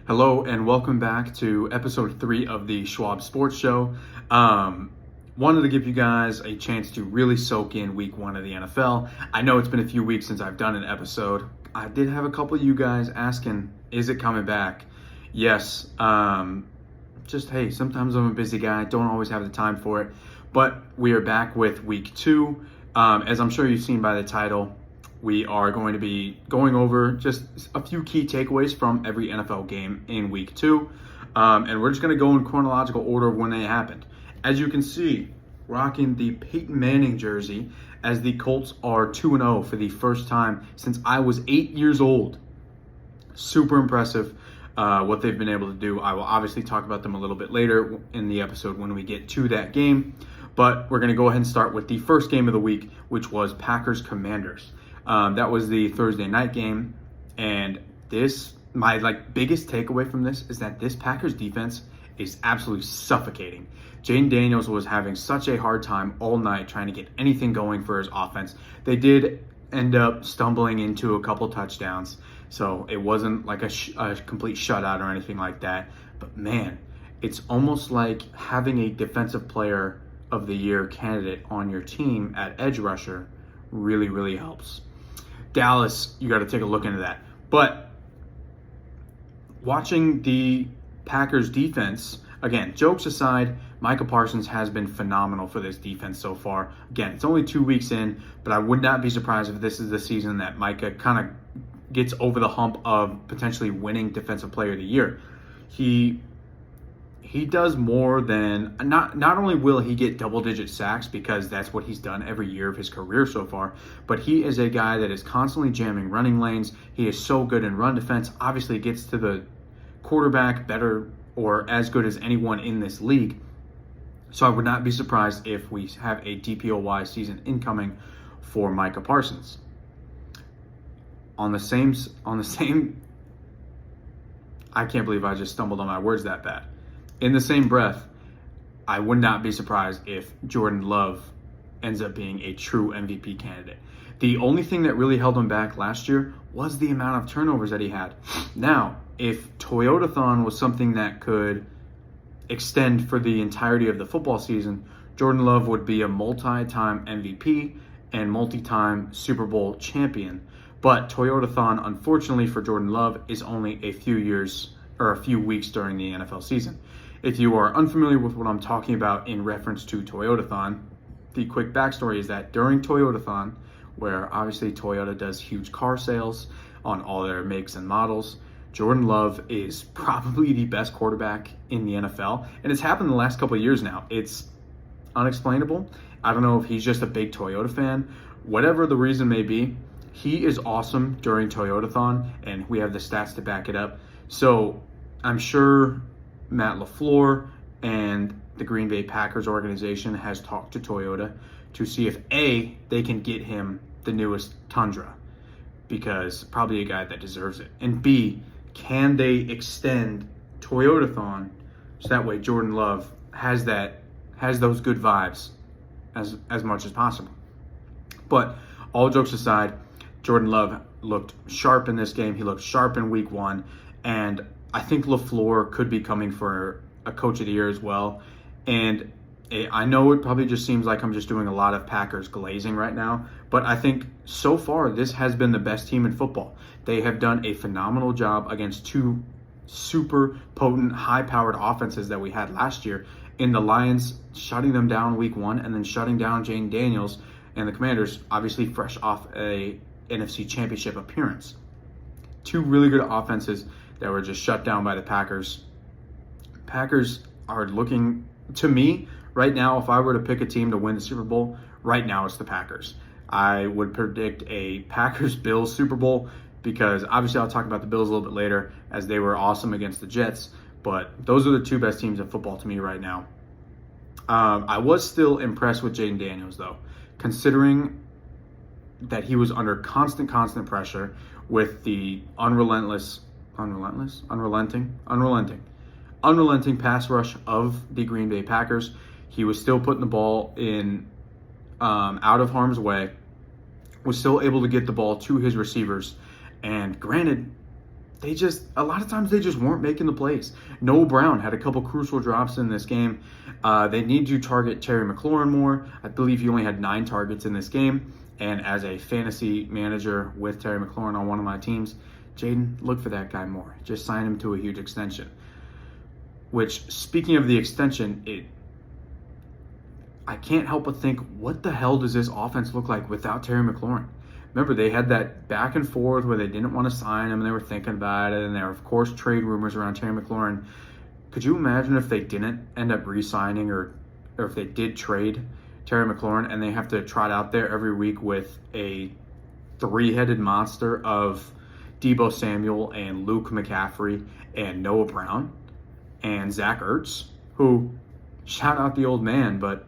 Hello and welcome back to episode 3 of the Schwab Sports Show. Wanted to give you guys a chance to really soak in week 1 of the NFL. I know it's been a few weeks since I've done an episode. I did have a couple of you guys asking, is it coming back? Yes. Hey, sometimes I'm a busy guy. Don't always have the time for it. But we are back with week 2. As I'm sure you've seen by the title, we are going to be going over just a few key takeaways from every NFL game in week 2. And we're just going to go in chronological order of when they happened. As you can see, rocking the Peyton Manning jersey as the Colts are 2-0 for the first time since I was 8 years old. Super impressive what they've been able to do. I will obviously talk about them a little bit later in the episode when we get to that game. But we're going to go ahead and start with the first game of the week, which was Packers-Commanders. That was the Thursday night game, and my biggest takeaway from this is that this Packers defense is absolutely suffocating. Jaden Daniels was having such a hard time all night trying to get anything going for his offense. They did end up stumbling into a couple touchdowns, so it wasn't like a complete shutout or anything like that. But man, it's almost like having a defensive player of the year candidate on your team at edge rusher really, really helps. Dallas, you got to take a look into that. But watching the Packers defense, again, jokes aside, Micah Parsons has been phenomenal for this defense so far. Again, it's only 2 weeks in, but I would not be surprised if this is the season that Micah kind of gets over the hump of potentially winning Defensive Player of the Year. He does more than, not only will he get double-digit sacks because that's what he's done every year of his career so far, but he is a guy that is constantly jamming running lanes. He is so good in run defense, obviously gets to the quarterback better or as good as anyone in this league. So I would not be surprised if we have a DPOY season incoming for Micah Parsons. On the same, I can't believe I just stumbled on my words that bad. In the same breath, I would not be surprised if Jordan Love ends up being a true MVP candidate. The only thing that really held him back last year was the amount of turnovers that he had. Now, if Toyotathon was something that could extend for the entirety of the football season, Jordan Love would be a multi-time MVP and multi-time Super Bowl champion. But Toyotathon, unfortunately for Jordan Love, is only a few weeks during the NFL season. If you are unfamiliar with what I'm talking about in reference to Toyotathon, the quick backstory is that during Toyotathon, where obviously Toyota does huge car sales on all their makes and models, Jordan Love is probably the best quarterback in the NFL. And it's happened the last couple of years now. It's unexplainable. I don't know if he's just a big Toyota fan. Whatever the reason may be, he is awesome during Toyotathon, and we have the stats to back it up. So I'm sure Matt LaFleur and the Green Bay Packers organization has talked to Toyota to see if A, they can get him the newest Tundra, because probably a guy that deserves it, and B, can they extend Toyotathon so that way Jordan Love has those good vibes as much as possible. But all jokes aside, Jordan Love looked sharp in this game. He looked sharp in week 1, and I think LaFleur could be coming for a Coach of the Year as well. And I know it probably just seems like I'm just doing a lot of Packers glazing right now, but I think so far this has been the best team in football. They have done a phenomenal job against two super potent, high-powered offenses that we had last year in the Lions, shutting them down week 1 and then shutting down Jaden Daniels and the Commanders, obviously fresh off a NFC Championship appearance. Two really good offenses that were just shut down by the Packers. Packers are looking, to me, right now, if I were to pick a team to win the Super Bowl, right now it's the Packers. I would predict a Packers-Bills Super Bowl because obviously I'll talk about the Bills a little bit later as they were awesome against the Jets, but those are the two best teams in football to me right now. I was still impressed with Jaden Daniels, though, considering that he was under constant pressure with the unrelenting pass rush of the Green Bay Packers. He was still putting the ball in out of harm's way, was still able to get the ball to his receivers. And granted, a lot of times they just weren't making the plays. Noah Brown had a couple crucial drops in this game. They need to target Terry McLaurin more. I believe he only had 9 targets in this game. And as a fantasy manager with Terry McLaurin on one of my teams, Jaden, look for that guy more. Just sign him to a huge extension. Which, speaking of the extension, I can't help but think, what the hell does this offense look like without Terry McLaurin? Remember, they had that back and forth where they didn't want to sign him and they were thinking about it, and there were, of course, trade rumors around Terry McLaurin. Could you imagine if they didn't end up re-signing or if they did trade Terry McLaurin and they have to trot out there every week with a 3-headed monster of Deebo Samuel and Luke McCaffrey and Noah Brown and Zach Ertz, who, shout out the old man, but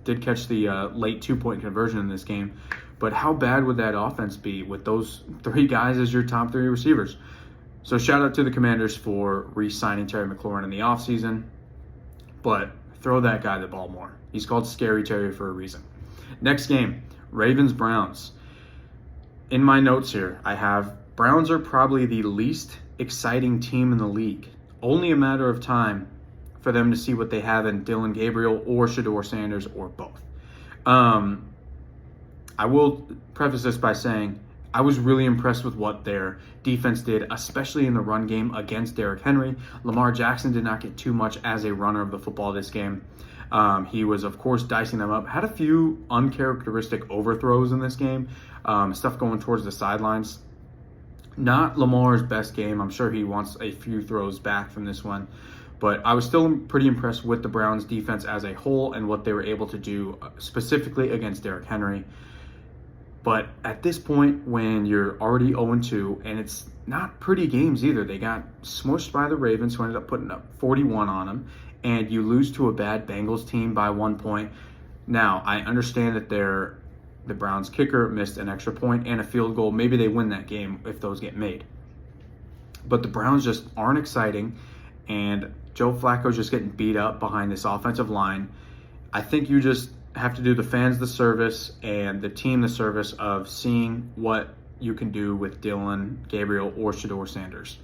did catch the late 2-point conversion in this game. But how bad would that offense be with those 3 guys as your top 3 receivers? So shout out to the Commanders for re-signing Terry McLaurin in the offseason. But throw that guy the ball more. He's called Scary Terry for a reason. Next game, Ravens-Browns. In my notes here, I have Browns are probably the least exciting team in the league. Only a matter of time for them to see what they have in Dillon Gabriel or Shedeur Sanders or both. I will preface this by saying I was really impressed with what their defense did, especially in the run game against Derrick Henry. Lamar Jackson did not get too much as a runner of the football this game. He was, of course, dicing them up. Had a few uncharacteristic overthrows in this game, stuff going towards the sidelines. Not Lamar's best game. I'm sure he wants a few throws back from this one. But I was still pretty impressed with the Browns' defense as a whole and what they were able to do specifically against Derrick Henry. But at this point, when you're already 0-2, and it's not pretty games either, they got smushed by the Ravens, who ended up putting up 41 on them, and you lose to a bad Bengals team by 1 point. Now, I understand that the Browns kicker missed an extra point and a field goal. Maybe they win that game if those get made. But the Browns just aren't exciting, and Joe Flacco's just getting beat up behind this offensive line. I think you just have to do the fans the service and the team the service of seeing what you can do with Dillon Gabriel or Shedeur Sanders.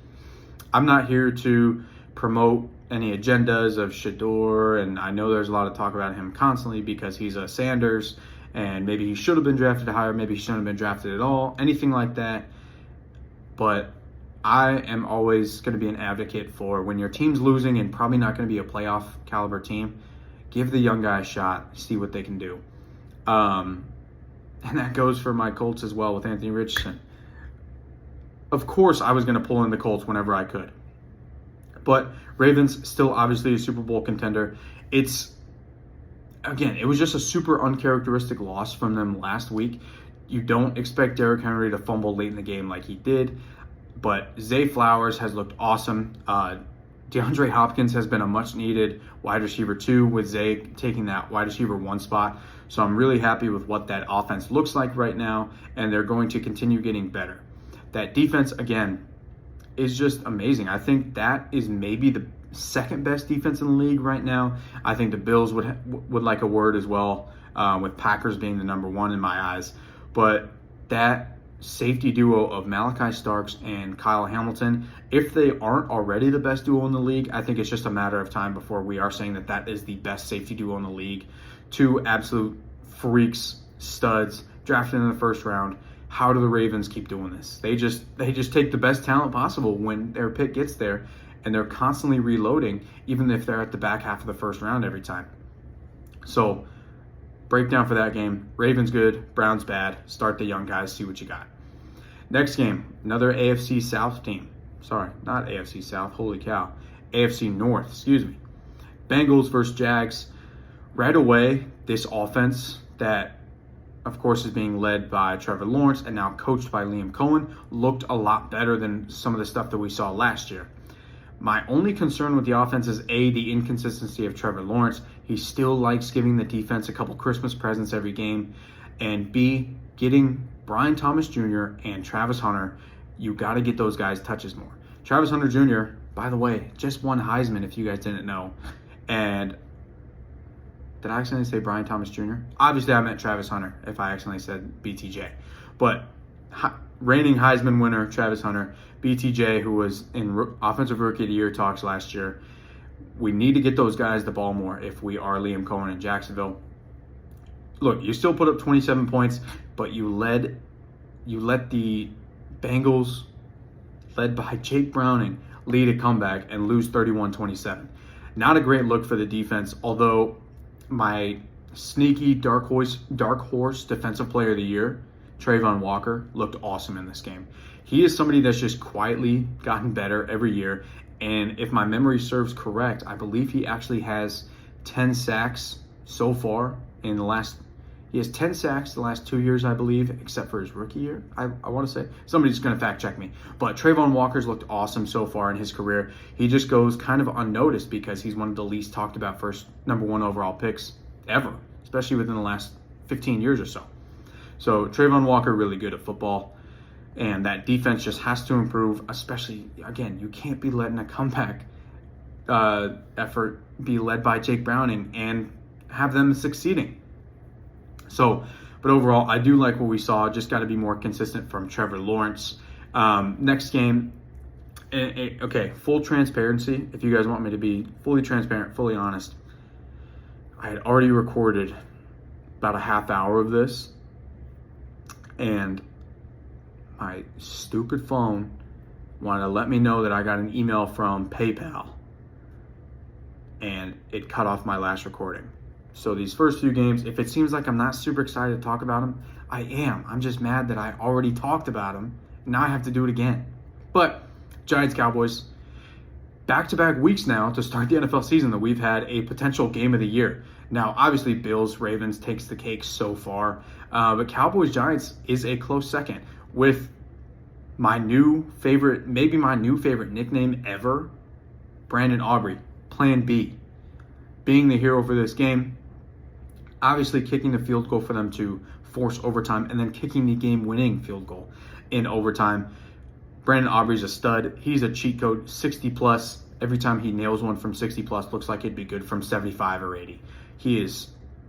I'm not here to promote any agendas of Shedeur, and I know there's a lot of talk about him constantly because he's a Sanders, and maybe he should have been drafted higher, maybe he shouldn't have been drafted at all, anything like that. But I am always going to be an advocate for when your team's losing and probably not going to be a playoff caliber team, give the young guy a shot, see what they can do. And that goes for my Colts as well with Anthony Richardson. Of course, I was going to pull in the Colts whenever I could. But Ravens, still obviously a Super Bowl contender. It was just a super uncharacteristic loss from them last week. You don't expect Derrick Henry to fumble late in the game like he did. But Zay Flowers has looked awesome. DeAndre Hopkins has been a much-needed wide receiver 2, with Zay taking that wide receiver 1 spot. So I'm really happy with what that offense looks like right now, and they're going to continue getting better. That defense, again, is just amazing. I think that is maybe the second best defense in the league right now. I think the Bills would like a word as well, with Packers being the number 1 in my eyes. But that safety duo of Malachi Starks and Kyle Hamilton, if they aren't already the best duo in the league, I think it's just a matter of time before we are saying that is the best safety duo in the league. 2 absolute freaks, studs, drafted in the first round. How do the Ravens keep doing this? They just take the best talent possible when their pick gets there, and they're constantly reloading, even if they're at the back half of the first round every time. So, breakdown for that game: Ravens good, Browns bad. Start the young guys, see what you got. Next game, another AFC South team. Sorry, not AFC South, holy cow. AFC North, excuse me. Bengals versus Jags. Right away, this offense that, of course, is being led by Trevor Lawrence and now coached by Liam Cohen, looked a lot better than some of the stuff that we saw last year. My only concern with the offense is A, the inconsistency of Trevor Lawrence. He still likes giving the defense a couple Christmas presents every game. And B, getting Brian Thomas Jr. and Travis Hunter, you got to get those guys touches more. Travis Hunter Jr., by the way, just won Heisman if you guys didn't know. And did I accidentally say Brian Thomas Jr.? Obviously, I meant Travis Hunter if I accidentally said BTJ. But reigning Heisman winner Travis Hunter, BTJ, who was in Offensive Rookie of the Year talks last year. We need to get those guys the ball more if we are Liam Cohen in Jacksonville. Look, you still put up 27 points, but you let the Bengals, led by Jake Browning, lead a comeback and lose 31-27. Not a great look for the defense, although my sneaky dark horse defensive player of the year, Trayvon Walker, looked awesome in this game. He is somebody that's just quietly gotten better every year, and if my memory serves correct, I believe he actually has 10 sacks so far in the last. He has 10 sacks the last 2 years, I believe, except for his rookie year, I want to say. Somebody's going to fact check me. But Trayvon Walker's looked awesome so far in his career. He just goes kind of unnoticed because he's one of the least talked about first number 1 overall picks ever, especially within the last 15 years or so. So Trayvon Walker really good at football. And that defense just has to improve, especially, again, you can't be letting a comeback effort be led by Jake Browning and have them succeeding. So, but overall, I do like what we saw. Just got to be more consistent from Trevor Lawrence. Next game, okay, full transparency. If you guys want me to be fully transparent, fully honest, I had already recorded about a half hour of this, and my stupid phone wanted to let me know that I got an email from PayPal, and it cut off my last recording. So these first few games, if it seems like I'm not super excited to talk about them, I am. I'm just mad that I already talked about them. Now I have to do it again. But Giants, Cowboys, back-to-back weeks now to start the NFL season that we've had a potential game of the year. Now, obviously, Bills, Ravens takes the cake so far. But Cowboys, Giants is a close second with my new favorite, maybe my new favorite nickname ever, Brandon Aubrey, Plan B, being the hero for this game. Obviously kicking the field goal for them to force overtime and then kicking the game-winning field goal in overtime. Brandon Aubrey's a stud. He's a cheat code, 60+. Every time he nails one from 60+, looks like it'd be good from 75 or 80.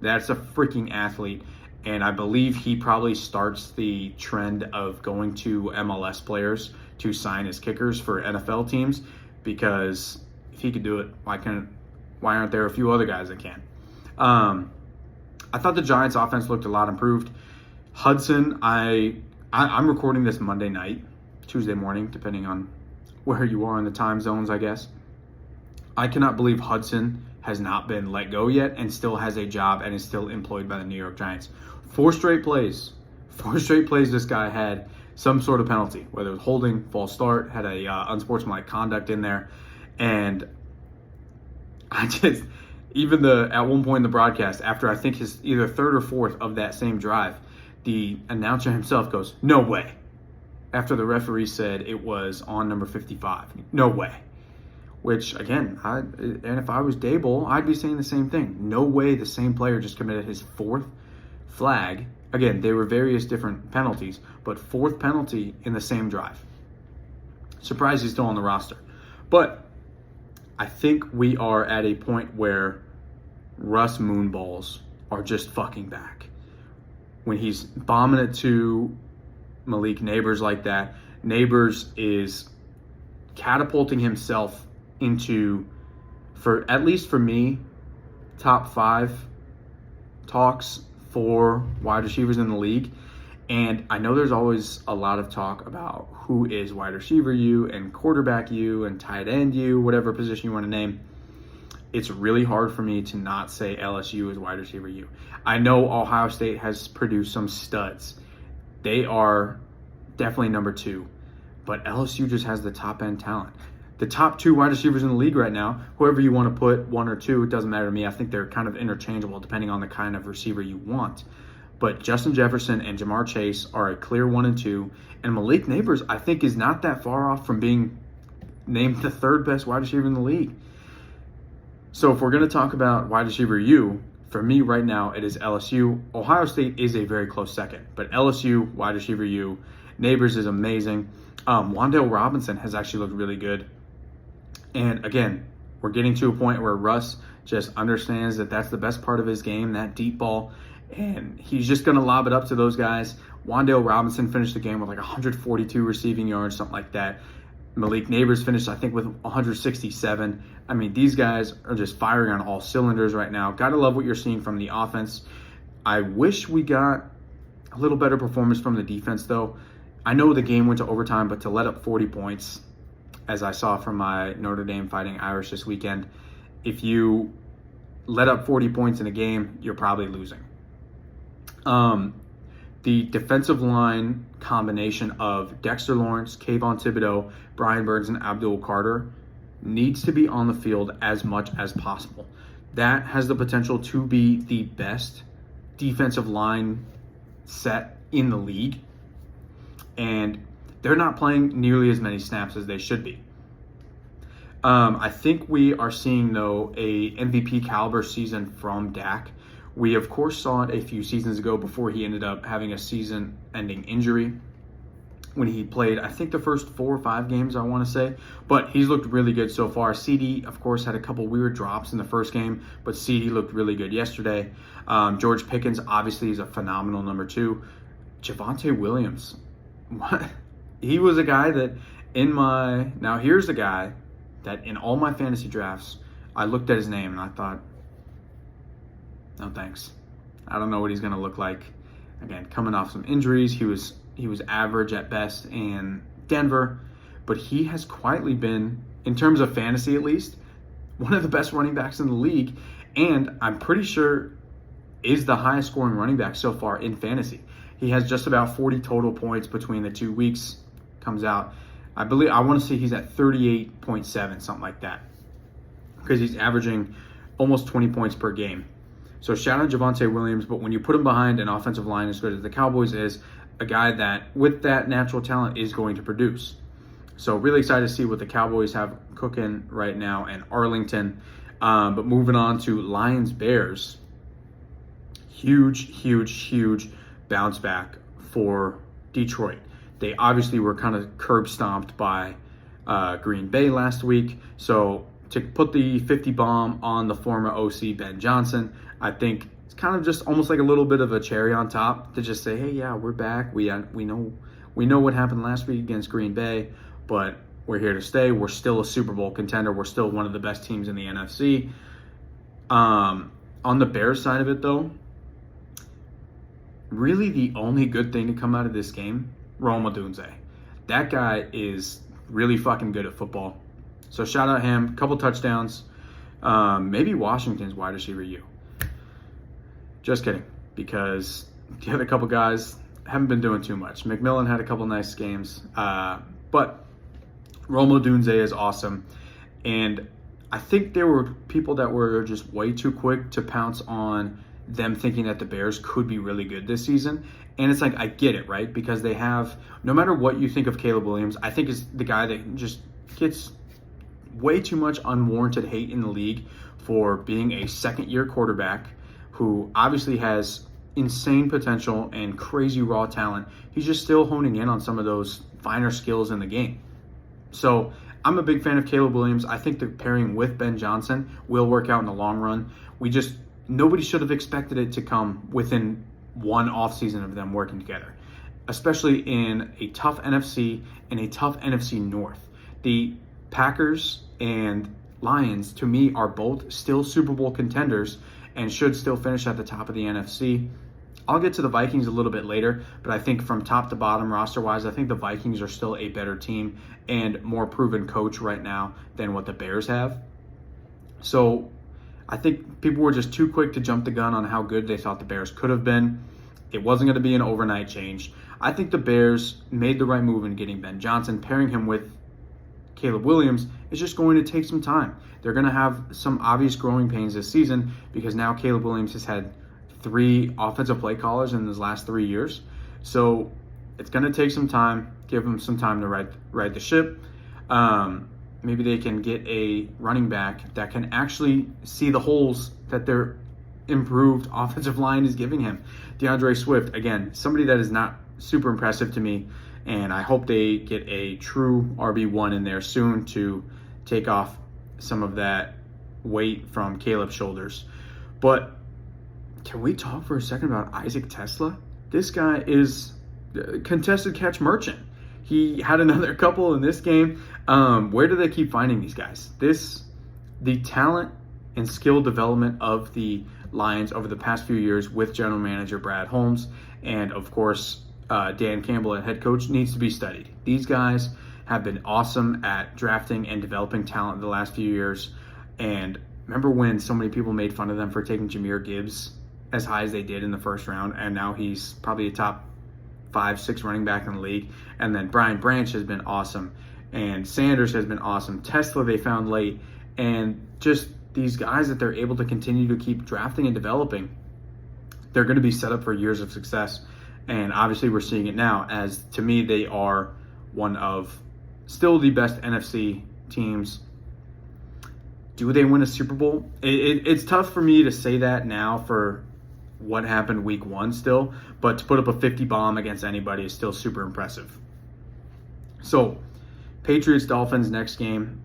That's a freaking athlete, and I believe he probably starts the trend of going to MLS players to sign as kickers for NFL teams, because if he could do it, why aren't there a few other guys that can? I thought the Giants' offense looked a lot improved. Hudson, I'm recording this Monday night, Tuesday morning, depending on where you are in the time zones, I guess. I cannot believe Hudson has not been let go yet and still has a job and is still employed by the New York Giants. 4 straight plays this guy had some sort of penalty, whether it was holding, false start, had a unsportsmanlike conduct in there. And at one point in the broadcast, after I think his either third or fourth of that same drive, the announcer himself goes, "No way." After the referee said it was on number 55. No way. Which, again, and if I was Dable, I'd be saying the same thing. No way the same player just committed his 4th flag. Again, they were various different penalties, but 4th penalty in the same drive. Surprised he's still on the roster. But I think we are at a point where Russ Moonballs are just fucking back. When he's bombing it to Malik Neighbors like that, Neighbors is catapulting himself into, at least for me, top 5 talks for wide receivers in the league. And I know there's always a lot of talk about who is wide receiver you and quarterback you and tight end you, whatever position you want to name. It's really hard for me to not say LSU is wide receiver you. I know Ohio State has produced some studs. They are definitely number 2. But LSU just has the top end talent. The top 2 wide receivers in the league right now, whoever you want to put, 1 or 2, it doesn't matter to me. I think they're kind of interchangeable depending on the kind of receiver you want. But Justin Jefferson and Jamar Chase are a clear 1 and 2. And Malik Neighbors, I think, is not that far off from being named the 3rd best wide receiver in the league. So if we're going to talk about wide receiver U, for me right now, it is LSU. Ohio State is a very close second. But LSU, wide receiver U. Neighbors is amazing. Wan'Dale Robinson has actually looked really good. And again, we're getting to a point where Russ just understands that that's the best part of his game, that deep ball. And he's just going to lob it up to those guys. Wan'Dale Robinson finished the game with like 142 receiving yards, something like that. Malik Neighbors finished, I think, with 167. I mean, these guys are just firing on all cylinders right now. Gotta love what you're seeing from the offense. I wish we got a little better performance from the defense, though. I know the game went to overtime, but to let up 40 points, as I saw from my Notre Dame Fighting Irish this weekend, if you let up 40 points in a game, you're probably losing. The defensive line combination of Dexter Lawrence, Kayvon Thibodeau, Brian Burns, and Abdul Carter needs to be on the field as much as possible. That has the potential to be the best defensive line set in the league, and they're not playing nearly as many snaps as they should be. I think we are seeing, though, a MVP caliber season from Dak. We, of course, saw it a few seasons ago before he ended up having a season-ending injury when he played, I think, the first 4 or 5 games, I want to say. But he's looked really good so far. CD, of course, had a couple weird drops in the first game, but CD looked really good yesterday. George Pickens, obviously, is a phenomenal number 2. Javonte Williams, what? He was a guy that now here's the guy that in all my fantasy drafts, I looked at his name and I thought, no thanks. I don't know what he's going to look like. Again, coming off some injuries, he was average at best in Denver, but he has quietly been, in terms of fantasy at least, one of the best running backs in the league, and I'm pretty sure is the highest scoring running back so far in fantasy. He has just about 40 total points between the 2 weeks. Comes out, I want to say he's at 38.7, something like that, because he's averaging almost 20 points per game. So shout out Javonte Williams, but when you put him behind an offensive line as good as the Cowboys is, a guy that with that natural talent is going to produce. So really excited to see what the Cowboys have cooking right now in Arlington. But moving on to Lions-Bears, huge bounce back for Detroit. They obviously were kind of curb stomped by Green Bay last week. So to put the 50 bomb on the former OC Ben Johnson, I think it's kind of just almost like a little bit of a cherry on top to just say, hey, yeah, we're back. We know what happened last week against Green Bay, but we're here to stay. We're still a Super Bowl contender. We're still one of the best teams in the NFC. On the Bears side of it, though, really the only good thing to come out of this game, Rome Odunze. That guy is really fucking good at football. So shout out him. Couple touchdowns. Maybe Washington's wide receiver U. Just kidding, because the other couple guys haven't been doing too much. McMillan had a couple nice games, but Rome Odunze is awesome. And I think there were people that were just way too quick to pounce on them thinking that the Bears could be really good this season. And it's like, I get it, right? Because they have, no matter what you think of Caleb Williams, I think is the guy that just gets way too much unwarranted hate in the league for being a second-year quarterback who obviously has insane potential and crazy raw talent. He's just still honing in on some of those finer skills in the game. So I'm a big fan of Caleb Williams. I think the pairing with Ben Johnson will work out in the long run. Nobody should have expected it to come within one offseason of them working together, especially in a tough NFC and a tough NFC North. The Packers and Lions, to me, are both still Super Bowl contenders and should still finish at the top of the NFC. I'll get to the Vikings a little bit later, but I think from top to bottom roster-wise, I think the Vikings are still a better team and more proven coach right now than what the Bears have. So I think people were just too quick to jump the gun on how good they thought the Bears could have been. It wasn't going to be an overnight change. I think the Bears made the right move in getting Ben Johnson. Pairing him with Caleb Williams is just going to take some time. They're going to have some obvious growing pains this season because now Caleb Williams has had 3 offensive play callers in his last 3 years. So it's going to take some time, give him some time to ride the ship. Maybe they can get a running back that can actually see the holes that their improved offensive line is giving him. DeAndre Swift, again, somebody that is not super impressive to me, and I hope they get a true RB1 in there soon to take off some of that weight from Caleb's shoulders. But can we talk for a second about Isaac Tesla? This guy is contested catch merchant. He had another couple in this game. Where do they keep finding these guys? The talent and skill development of the Lions over the past few years with general manager Brad Holmes and, of course, Dan Campbell at head coach needs to be studied. These guys have been awesome at drafting and developing talent the last few years. And remember when so many people made fun of them for taking Jahmyr Gibbs as high as they did in the first round, and now he's probably a top 5-6 running back in the league. And then Brian Branch has been awesome, and Sanders has been awesome. Tesla they found late, and just these guys that they're able to continue to keep drafting and developing, they're going to be set up for years of success. And obviously we're seeing it now, as to me they are one of still the best NFC teams. Do they win a Super Bowl? It's tough for me to say that now for what happened week 1 still, but to put up a 50 bomb against anybody is still super impressive. So, Patriots-Dolphins next game.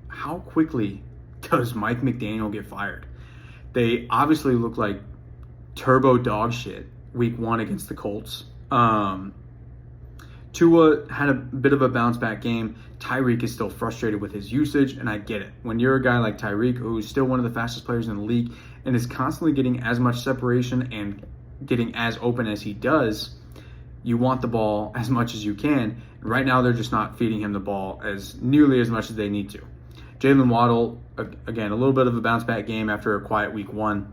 How quickly does Mike McDaniel get fired? They obviously look like turbo dog shit week 1 against the Colts. Tua had a bit of a bounce back game. Tyreek is still frustrated with his usage, and I get it. When you're a guy like Tyreek, who's still one of the fastest players in the league and is constantly getting as much separation and getting as open as he does, you want the ball as much as you can. Right now, they're just not feeding him the ball as nearly as much as they need to. Jalen Waddle, again, a little bit of a bounce back game after a quiet week 1.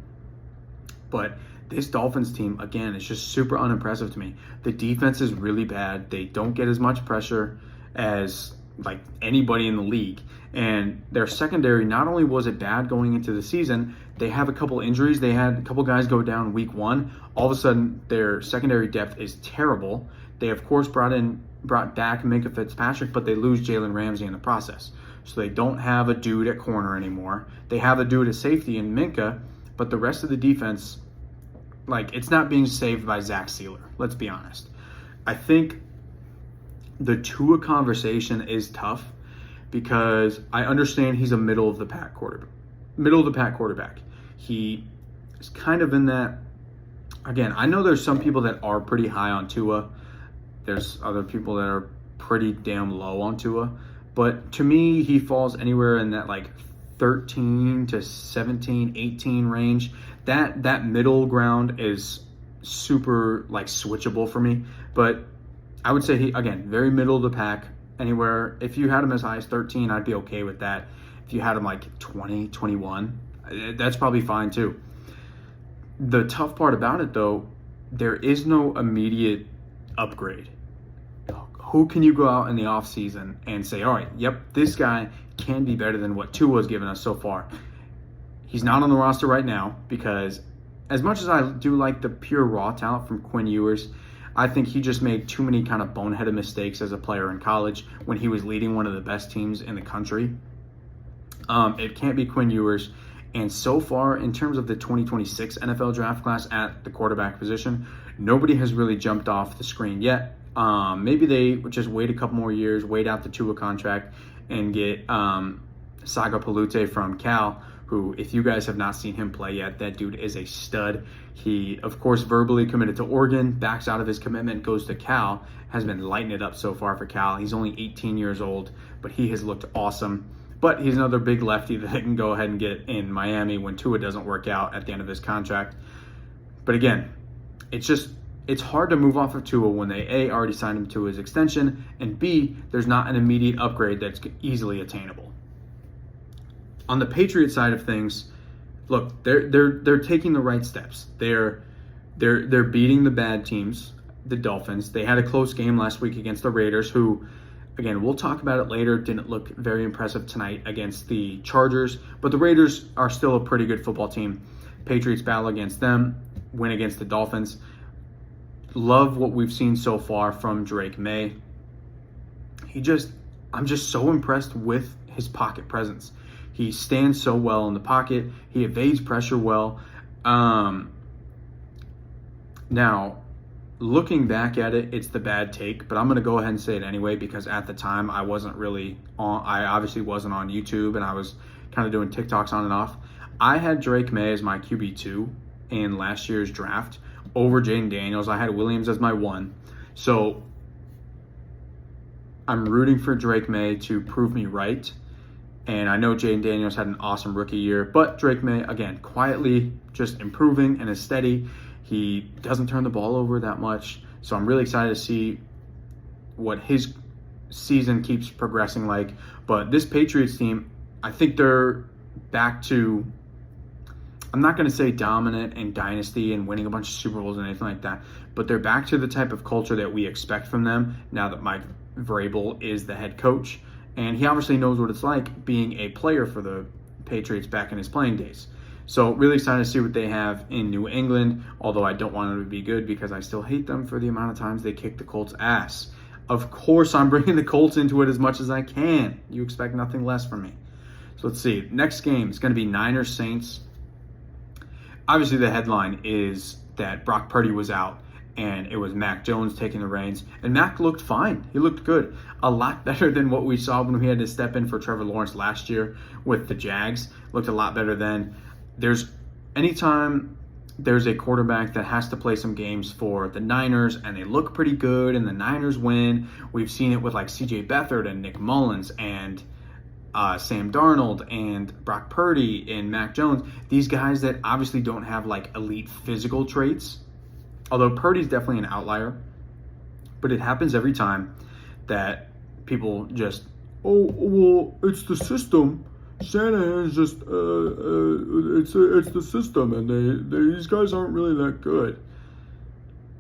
But this Dolphins team, again, is just super unimpressive to me. The defense is really bad. They don't get as much pressure as like anybody in the league. And their secondary, not only was it bad going into the season, they have a couple injuries. They had a couple guys go down week 1. All of a sudden, their secondary depth is terrible. They, of course, brought back Minkah Fitzpatrick, but they lose Jalen Ramsey in the process. So they don't have a dude at corner anymore. They have a dude at safety in Minkah, but the rest of the defense, like, it's not being saved by Zach Sealer. Let's be honest. I think the Tua conversation is tough because I understand he's a middle of the pack quarterback. He is kind of in that. Again, I know there's some people that are pretty high on Tua. There's other people that are pretty damn low on Tua. But to me, he falls anywhere in that like 13 to 17, 18 range. That middle ground is super like switchable for me. But I would say he, again, very middle of the pack. Anywhere, if you had him as high as 13, I'd be okay with that. If you had him like 20, 21, that's probably fine too. The tough part about it though, there is no immediate upgrade. Who can you go out in the offseason and say, all right, yep, this guy can be better than what Tua's given us so far? He's not on the roster right now because as much as I do like the pure raw talent from Quinn Ewers, I think he just made too many kind of boneheaded mistakes as a player in college when he was leading one of the best teams in the country. It can't be Quinn Ewers. And so far, in terms of the 2026 NFL draft class at the quarterback position, nobody has really jumped off the screen yet. Maybe they would just wait a couple more years, wait out the Tua contract, and get Saga Palute from Cal, who, if you guys have not seen him play yet, that dude is a stud. He, of course, verbally committed to Oregon, backs out of his commitment, goes to Cal, has been lighting it up so far for Cal. He's only 18 years old, but he has looked awesome. But he's another big lefty that they can go ahead and get in Miami when Tua doesn't work out at the end of his contract. But again, it's hard to move off of Tua when they, A, already signed him to his extension, and B, there's not an immediate upgrade that's easily attainable. On the Patriots side of things, look, they're taking the right steps. They're beating the bad teams, the Dolphins. They had a close game last week against the Raiders, who, again, we'll talk about it later, didn't look very impressive tonight against the Chargers, but the Raiders are still a pretty good football team. Patriots battle against them, win against the Dolphins. Love what we've seen so far from Drake May. I'm just so impressed with his pocket presence. He stands so well in the pocket. He evades pressure well. Now, looking back at it, it's the bad take, but I'm going to go ahead and say it anyway because at the time I obviously wasn't on YouTube and I was kind of doing TikToks on and off. I had Drake May as my QB2 in last year's draft over Jaden Daniels. I had Williams as my 1. So I'm rooting for Drake May to prove me right. And I know Jaden Daniels had an awesome rookie year, but Drake May, again, quietly just improving and is steady. He doesn't turn the ball over that much. So I'm really excited to see what his season keeps progressing like. But this Patriots team, I think they're back to, I'm not going to say dominant and dynasty and winning a bunch of Super Bowls and anything like that, but they're back to the type of culture that we expect from them now that Mike Vrabel is the head coach. And he obviously knows what it's like being a player for the Patriots back in his playing days. So really excited to see what they have in New England, although I don't want them to be good because I still hate them for the amount of times they kick the Colts' ass. Of course, I'm bringing the Colts into it as much as I can. You expect nothing less from me. So let's see. Next game is going to be Niners-Saints. Obviously, the headline is that Brock Purdy was out, and it was Mac Jones taking the reins. And Mac looked fine. He looked good. A lot better than what we saw when we had to step in for Trevor Lawrence last year with the Jags. Looked a lot better then. Anytime there's a quarterback that has to play some games for the Niners and they look pretty good and the Niners win, we've seen it with like C.J. Beathard and Nick Mullins and Sam Darnold and Brock Purdy and Mac Jones. These guys that obviously don't have like elite physical traits, although Purdy's definitely an outlier, but it happens every time that people just, oh, well, it's the system. Shanahan's just, it's the system, and these guys aren't really that good.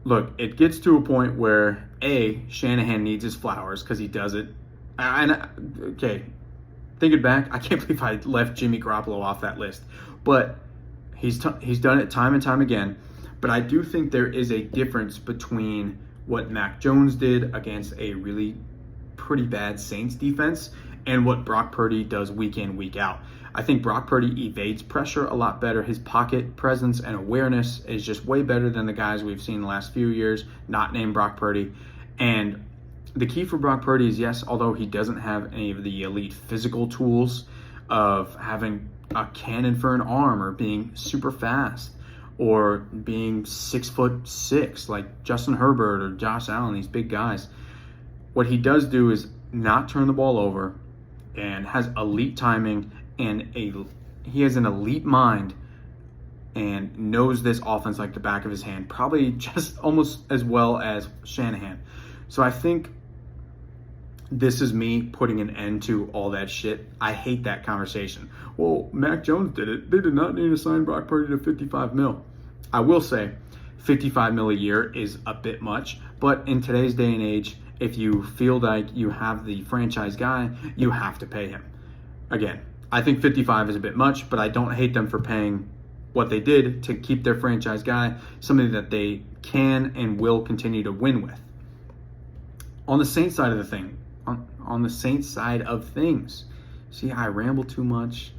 Look, it gets to a point where, Shanahan needs his flowers because he does it. Okay, thinking back, I can't believe I left Jimmy Garoppolo off that list. But he's done it time and time again. But I do think there is a difference between what Mac Jones did against a really pretty bad Saints defense and what Brock Purdy does week in, week out. I think Brock Purdy evades pressure a lot better. His pocket presence and awareness is just way better than the guys we've seen the last few years, not named Brock Purdy. And the key for Brock Purdy is, yes, although he doesn't have any of the elite physical tools of having a cannon for an arm or being super fast or being 6'6" like Justin Herbert or Josh Allen, these big guys. What he does do is not turn the ball over and has elite timing and he has an elite mind and knows this offense like the back of his hand, probably just almost as well as Shanahan. So I think this is me putting an end to all that shit. I hate that conversation. Well, Mac Jones did it. They did not need to sign Brock Purdy to $55 million. I will say $55 million a year is a bit much, but in today's day and age, if you feel like you have the franchise guy, you have to pay him. Again, I think 55 is a bit much, but I don't hate them for paying what they did to keep their franchise guy, somebody that they can and will continue to win with. On the Saints side of the thing, on the Saints side of things, see, I ramble too much.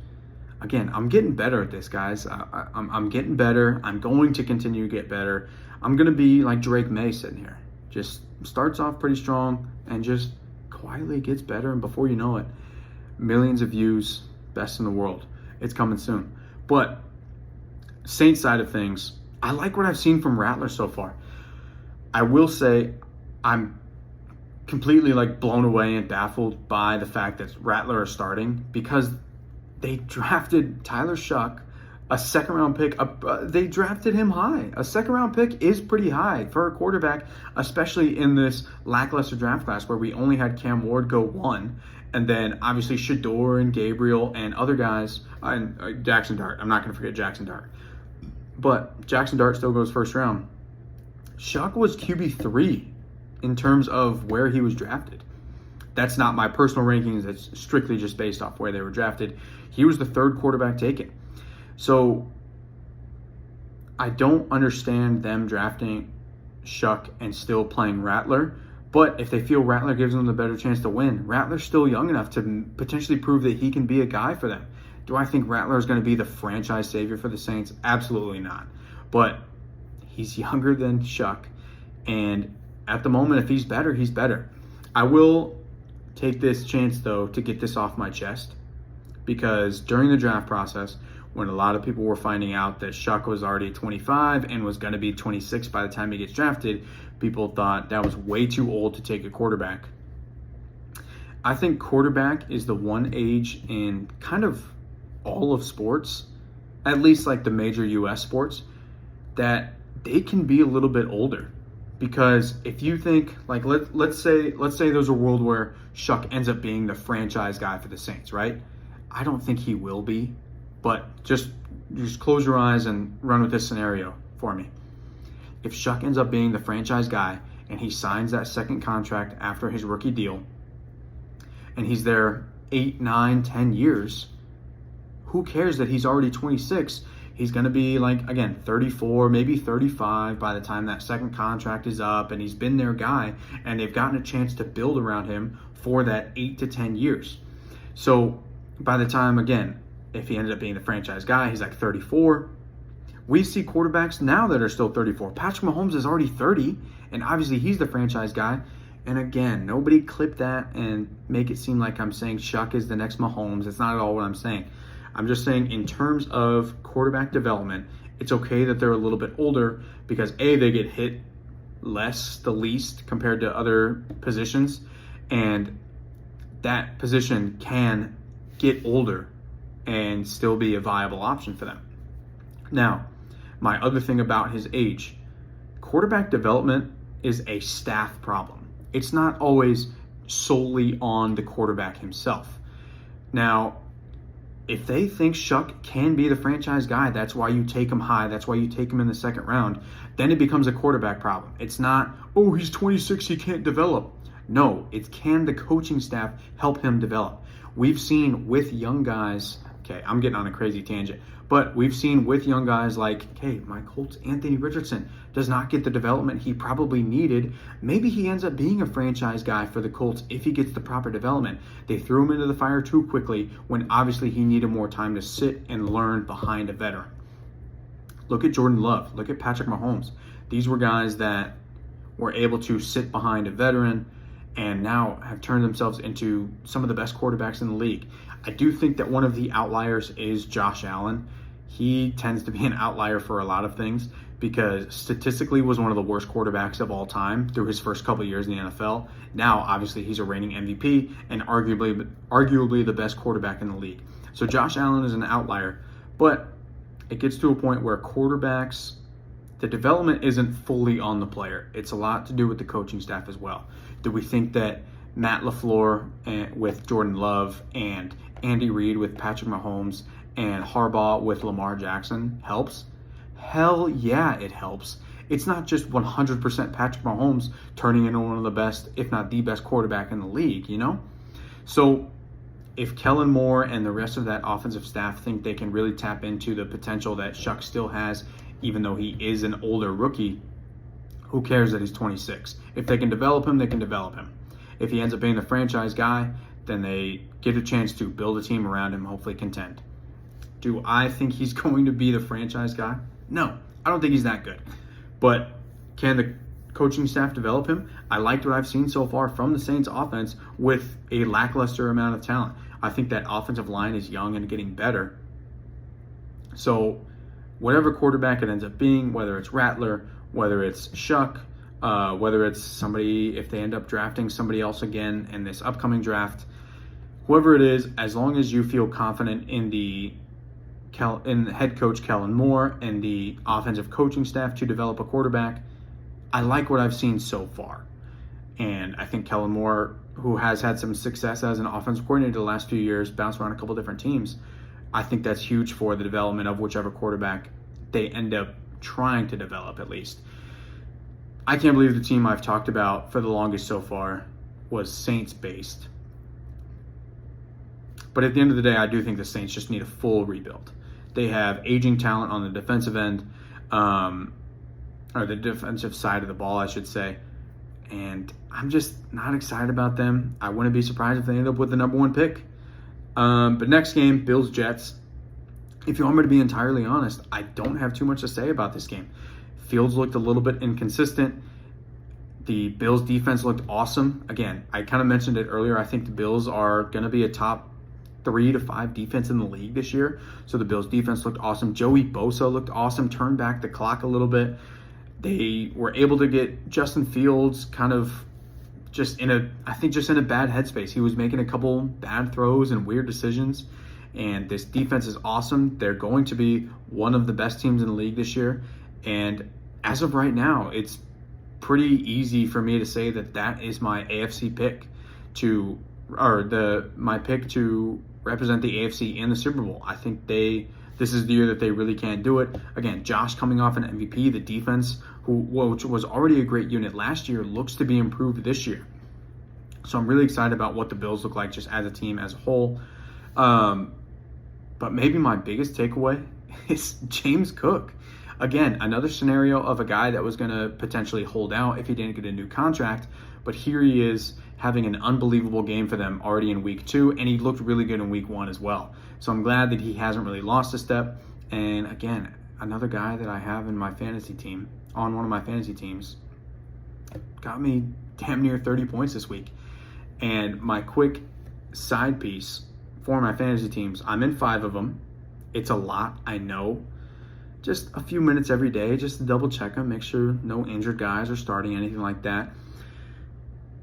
Again, I'm getting better at this, guys. I'm getting better. I'm going to continue to get better. I'm going to be like Drake May sitting here. Just starts off pretty strong and just quietly gets better. And before you know it, millions of views, best in the world. It's coming soon. But Saints side of things, I like what I've seen from Rattler so far. I will say I'm completely blown away and baffled by the fact that Rattler is starting because they drafted Tyler Shuck, a second-round pick. They drafted him high. A second-round pick is pretty high for a quarterback, especially in this lackluster draft class where we only had Cam Ward go 1, and then obviously Shador and Gabriel and other guys, and Jackson Dart. I'm not going to forget Jackson Dart. But Jackson Dart still goes first round. Shuck was QB3 in terms of where he was drafted. That's not my personal rankings. That's strictly just based off where they were drafted. He was the third quarterback taken. So I don't understand them drafting Shuck and still playing Rattler. But if they feel Rattler gives them the better chance to win, Rattler's still young enough to potentially prove that he can be a guy for them. Do I think Rattler is going to be the franchise savior for the Saints? Absolutely not. But he's younger than Shuck. And at the moment, if he's better, he's better. I will take this chance, though, to get this off my chest. because during the draft process, when a lot of people were finding out that Shuck was already 25 and was going to be 26 by the time he gets drafted, people thought that was way too old to take a quarterback. I think quarterback is the one age in kind of all of sports, at least like the major US sports, that they can be a little bit older. Because if you think, like, let's say there's a world where Shuck ends up being the franchise guy for the Saints, right? I don't think he will be, but just close your eyes and run with this scenario for me. If Shuck ends up being the franchise guy and he signs that second contract after his rookie deal, and he's there 8, 9, 10 years, who cares that he's already 26? He's going to be, like, again, 34, maybe 35 by the time that second contract is up, and he's been their guy, and they've gotten a chance to build around him for that 8 to 10 years. So by the time, again, if he ended up being the franchise guy, he's like 34. We see quarterbacks now that are still 34. Patrick Mahomes is already 30, and obviously he's the franchise guy. And again, nobody clip that and make it seem like I'm saying Shuck is the next Mahomes. It's not at all what I'm saying. I'm just saying in terms of quarterback development, it's okay that they're a little bit older because A, they get hit the least compared to other positions, and that position can get older and still be a viable option for them. Now, my other thing about his age, quarterback development is a staff problem. It's not always solely on the quarterback himself. Now, if they think Shuck can be the franchise guy, that's why you take him high, that's why you take him in the second round, then it becomes a quarterback problem. It's not, oh, he's 26, he can't develop. No, it's can the coaching staff help him develop? We've seen with young guys, okay, I'm getting on a crazy tangent, but we've seen with young guys like, okay, my Colts, Anthony Richardson does not get the development he probably needed. Maybe he ends up being a franchise guy for the Colts if he gets the proper development. They threw him into the fire too quickly when obviously he needed more time to sit and learn behind a veteran. Look at Jordan Love. Look at Patrick Mahomes. These were guys that were able to sit behind a veteran and now have turned themselves into some of the best quarterbacks in the league. I do think that one of the outliers is Josh Allen. He tends to be an outlier for a lot of things because statistically was one of the worst quarterbacks of all time through his first couple of years in the NFL. Now, obviously, he's a reigning MVP and arguably the best quarterback in the league. So Josh Allen is an outlier, but it gets to a point where quarterbacks, the development isn't fully on the player. It's a lot to do with the coaching staff as well. Do we think that Matt LaFleur with Jordan Love and Andy Reid with Patrick Mahomes and Harbaugh with Lamar Jackson helps? Hell yeah, it helps. It's not just 100% Patrick Mahomes turning into one of the best, if not the best quarterback in the league, you know? So if Kellen Moore and the rest of that offensive staff think they can really tap into the potential that Shuck still has, even though he is an older rookie, who cares that he's 26? If they can develop him, they can develop him. If he ends up being the franchise guy, then they get a chance to build a team around him, hopefully contend. Do I think he's going to be the franchise guy? No, I don't think he's that good. But can the coaching staff develop him? I liked what I've seen so far from the Saints offense with a lackluster amount of talent. I think that offensive line is young and getting better. So whatever quarterback it ends up being, whether it's Rattler, whether it's Shuck, whether it's somebody, if they end up drafting somebody else again in this upcoming draft, whoever it is, as long as you feel confident in the head coach Kellen Moore and the offensive coaching staff to develop a quarterback, I like what I've seen so far. And I think Kellen Moore, who has had some success as an offensive coordinator the last few years, bounced around a couple different teams, I think that's huge for the development of whichever quarterback they end up trying to develop at least. I can't believe the team I've talked about for the longest so far was Saints-based. But at the end of the day, I do think the Saints just need a full rebuild. They have aging talent on the defensive end, or the defensive side of the ball, I should say. And I'm just not excited about them. I wouldn't be surprised if they end up with the number 1 pick. But next game, Bills-Jets. If you want me to be entirely honest, I don't have too much to say about this game. Fields looked a little bit inconsistent. The Bills defense looked awesome. Again, I kind of mentioned it earlier. I think the Bills are going to be a top top 3 to 5 defense in the league this year. So the Bills defense looked awesome. Joey Bosa looked awesome, turned back the clock a little bit. They were able to get Justin Fields kind of just in a bad headspace. He was making a couple bad throws and weird decisions. And this defense is awesome. They're going to be one of the best teams in the league this year. And as of right now, it's pretty easy for me to say that is my AFC pick my pick to represent the AFC in the Super Bowl. I think this is the year that they really can do it. Again, Josh coming off an MVP, the defense, which was already a great unit last year, looks to be improved this year. So I'm really excited about what the Bills look like just as a team as a whole. But maybe my biggest takeaway is James Cook. Again, another scenario of a guy that was going to potentially hold out if he didn't get a new contract. But here he is having an unbelievable game for them already in week 2, and he looked really good in week 1 as well. So I'm glad that he hasn't really lost a step. And again, another guy that I have in my fantasy team, on one of my fantasy teams, got me damn near 30 points this week. And my quick side piece for my fantasy teams, I'm in 5 of them. It's a lot, I know. Just a few minutes every day just to double check them, make sure no injured guys are starting, anything like that.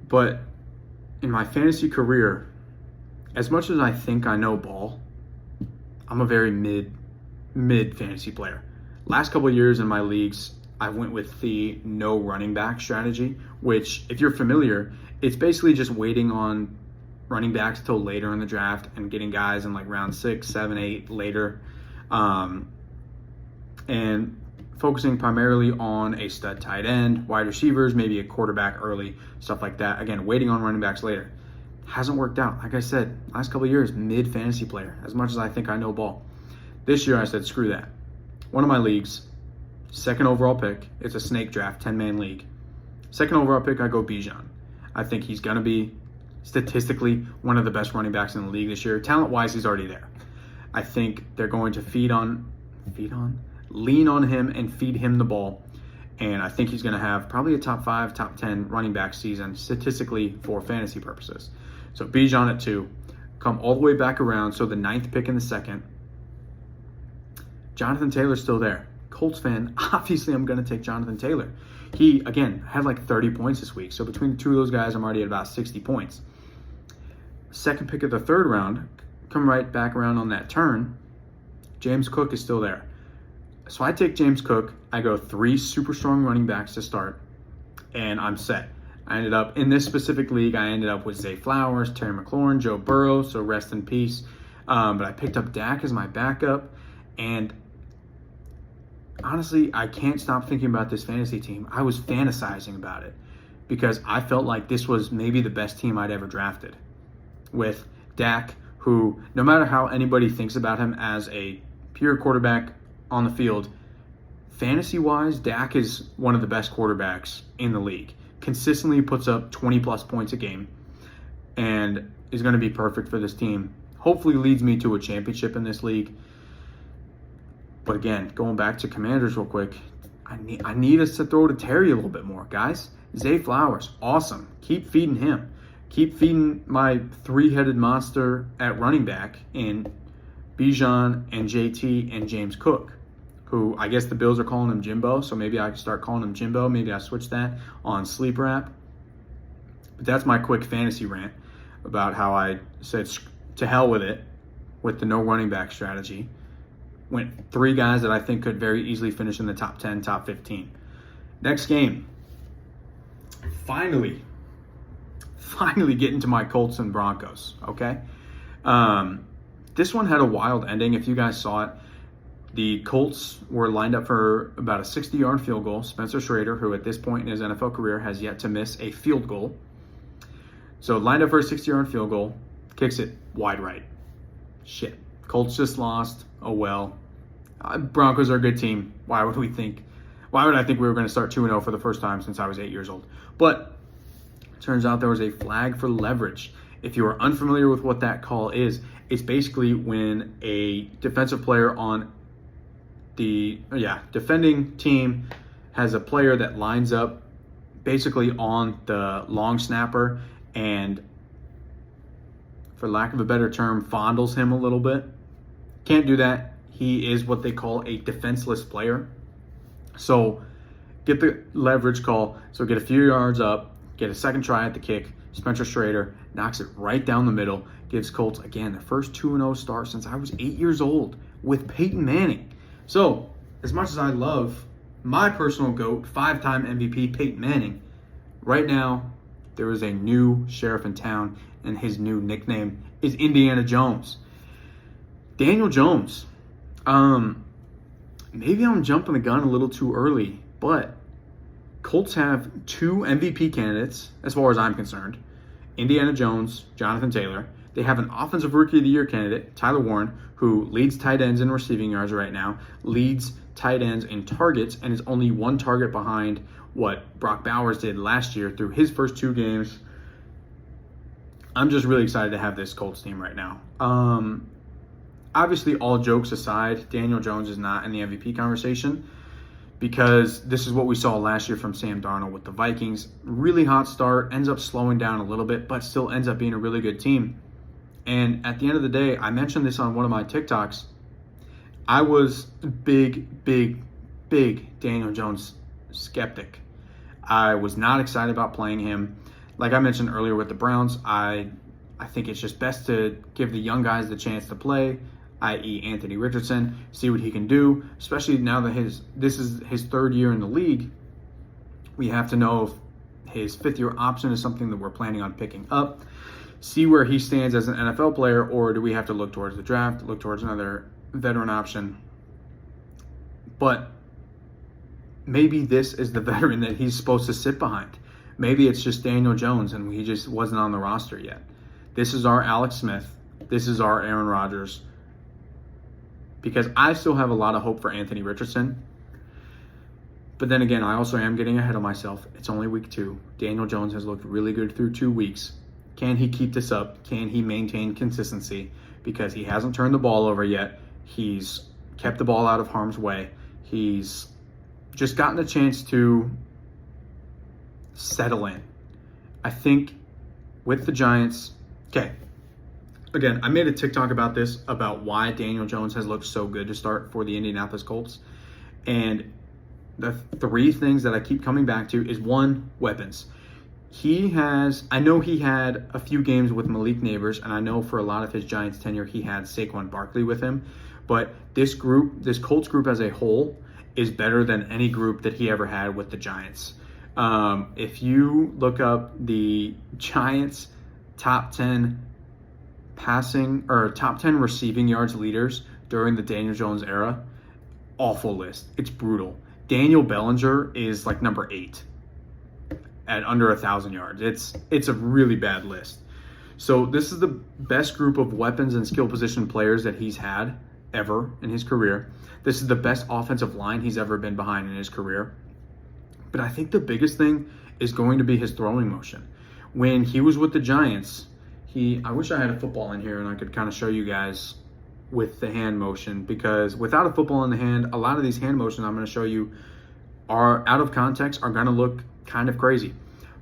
But in my fantasy career, as much as I think I know ball, I'm a very mid fantasy player. Last couple of years in my leagues, I went with the no running back strategy, which, if you're familiar, it's basically just waiting on running backs till later in the draft and getting guys in like round 6, 7, 8 later. And focusing primarily on a stud tight end, wide receivers, maybe a quarterback early, stuff like that. Again, waiting on running backs later. Hasn't worked out. Like I said, last couple of years, mid fantasy player, as much as I think I know ball. This year I said, screw that. One of my leagues, second overall pick, it's a snake draft, 10-man league. Second overall pick, I go Bijan. I think he's going to be statistically one of the best running backs in the league this year. Talent-wise, he's already there. I think they're going to lean on him and feed him the ball. And I think he's going to have probably a top 5, top 10 running back season statistically for fantasy purposes. So Bijan at 2, come all the way back around. So the 9th pick in the second, Jonathan Taylor's still there. Colts fan, obviously I'm going to take Jonathan Taylor. He, again, had like 30 points this week. So between the two of those guys, I'm already at about 60 points. Second pick of the 3rd round, come right back around on that turn, James Cook is still there. So I take James Cook, I go 3 super strong running backs to start, and I'm set. I ended up, in this specific league, I ended up with Zay Flowers, Terry McLaurin, Joe Burrow, so rest in peace. But I picked up Dak as my backup, and honestly, I can't stop thinking about this fantasy team. I was fantasizing about it because I felt like this was maybe the best team I'd ever drafted. With Dak, who, no matter how anybody thinks about him as a pure quarterback on the field, fantasy-wise, Dak is one of the best quarterbacks in the league. Consistently puts up 20-plus points a game and is going to be perfect for this team. Hopefully leads me to a championship in this league. But again, going back to Commanders real quick, I need us to throw to Terry a little bit more, guys. Zay Flowers, awesome. Keep feeding him. Keep feeding my 3-headed monster at running back in Bijan and JT and James Cook, who I guess the Bills are calling him Jimbo, so maybe I can start calling him Jimbo. Maybe I switch that on Sleeper app. But that's my quick fantasy rant about how I said to hell with it with the no running back strategy. Went 3 guys that I think could very easily finish in the top 10, top 15. Next game. Finally getting to my Colts and Broncos, okay? This one had a wild ending. If you guys saw it, the Colts were lined up for about a 60-yard field goal. Spencer Schrader, who at this point in his NFL career has yet to miss a field goal. So lined up for a 60-yard field goal, kicks it wide right. Shit. Colts just lost. Oh well. Broncos are a good team. Why would I think we were going to start 2-0 for the first time since I was 8 years old? But turns out there was a flag for leverage. If you are unfamiliar with what that call is, it's basically when a defensive player on the defending team has a player that lines up basically on the long snapper, and for lack of a better term, fondles him a little bit. Can't do that. He is what they call a defenseless player. So get the leverage call. So get a few yards up, get a second try at the kick. Spencer Strader knocks it right down the middle, gives Colts, again, the first 2-0 start since I was 8 years old with Peyton Manning. So as much as I love my personal GOAT, 5-time MVP Peyton Manning, right now there is a new sheriff in town, and his new nickname is Indiana Jones. Daniel Jones. Maybe I'm jumping the gun a little too early, but Colts have 2 MVP candidates, as far as I'm concerned. Indiana Jones, Jonathan Taylor. They have an Offensive Rookie of the Year candidate, Tyler Warren, who leads tight ends in receiving yards right now, leads tight ends in targets, and is only 1 target behind what Brock Bowers did last year through his first 2 games. I'm just really excited to have this Colts team right now. Obviously, all jokes aside, Daniel Jones is not in the MVP conversation, because this is what we saw last year from Sam Darnold with the Vikings. Really hot start, ends up slowing down a little bit, but still ends up being a really good team. And at the end of the day, I mentioned this on one of my TikToks, I was big Daniel Jones skeptic. I was not excited about playing him. Like I mentioned earlier with the Browns, I think it's just best to give the young guys the chance to play, i.e. Anthony Richardson, see what he can do, especially now that this is his 3rd year in the league. We have to know if his 5th-year option is something that we're planning on picking up, see where he stands as an NFL player, or do we have to look towards the draft, look towards another veteran option. But maybe this is the veteran that he's supposed to sit behind. Maybe it's just Daniel Jones and he just wasn't on the roster yet. This is our Alex Smith. This is our Aaron Rodgers. Because I still have a lot of hope for Anthony Richardson. But then again, I also am getting ahead of myself. It's only week 2. Daniel Jones has looked really good through 2 weeks. Can he keep this up? Can he maintain consistency? Because he hasn't turned the ball over yet. He's kept the ball out of harm's way. He's just gotten a chance to settle in. I think with the Giants, okay, again, I made a TikTok about this, about why Daniel Jones has looked so good to start for the Indianapolis Colts. And the 3 things that I keep coming back to is, 1, weapons. I know he had a few games with Malik Neighbors, and I know for a lot of his Giants tenure, he had Saquon Barkley with him. But this Colts group as a whole, is better than any group that he ever had with the Giants. If you look up the Giants top 10 passing or top 10 receiving yards leaders during the Daniel Jones era, awful list. It's brutal. Daniel Bellinger is like number 8 at under 1,000 yards. It's a really bad list. So this is the best group of weapons and skill position players that he's had ever in his career. This is the best offensive line he's ever been behind in his career. But I think the biggest thing is going to be his throwing motion. When he was with the Giants, I wish I had a football in here and I could kind of show you guys with the hand motion, because without a football in the hand, a lot of these hand motions I'm going to show you are out of context, are going to look kind of crazy.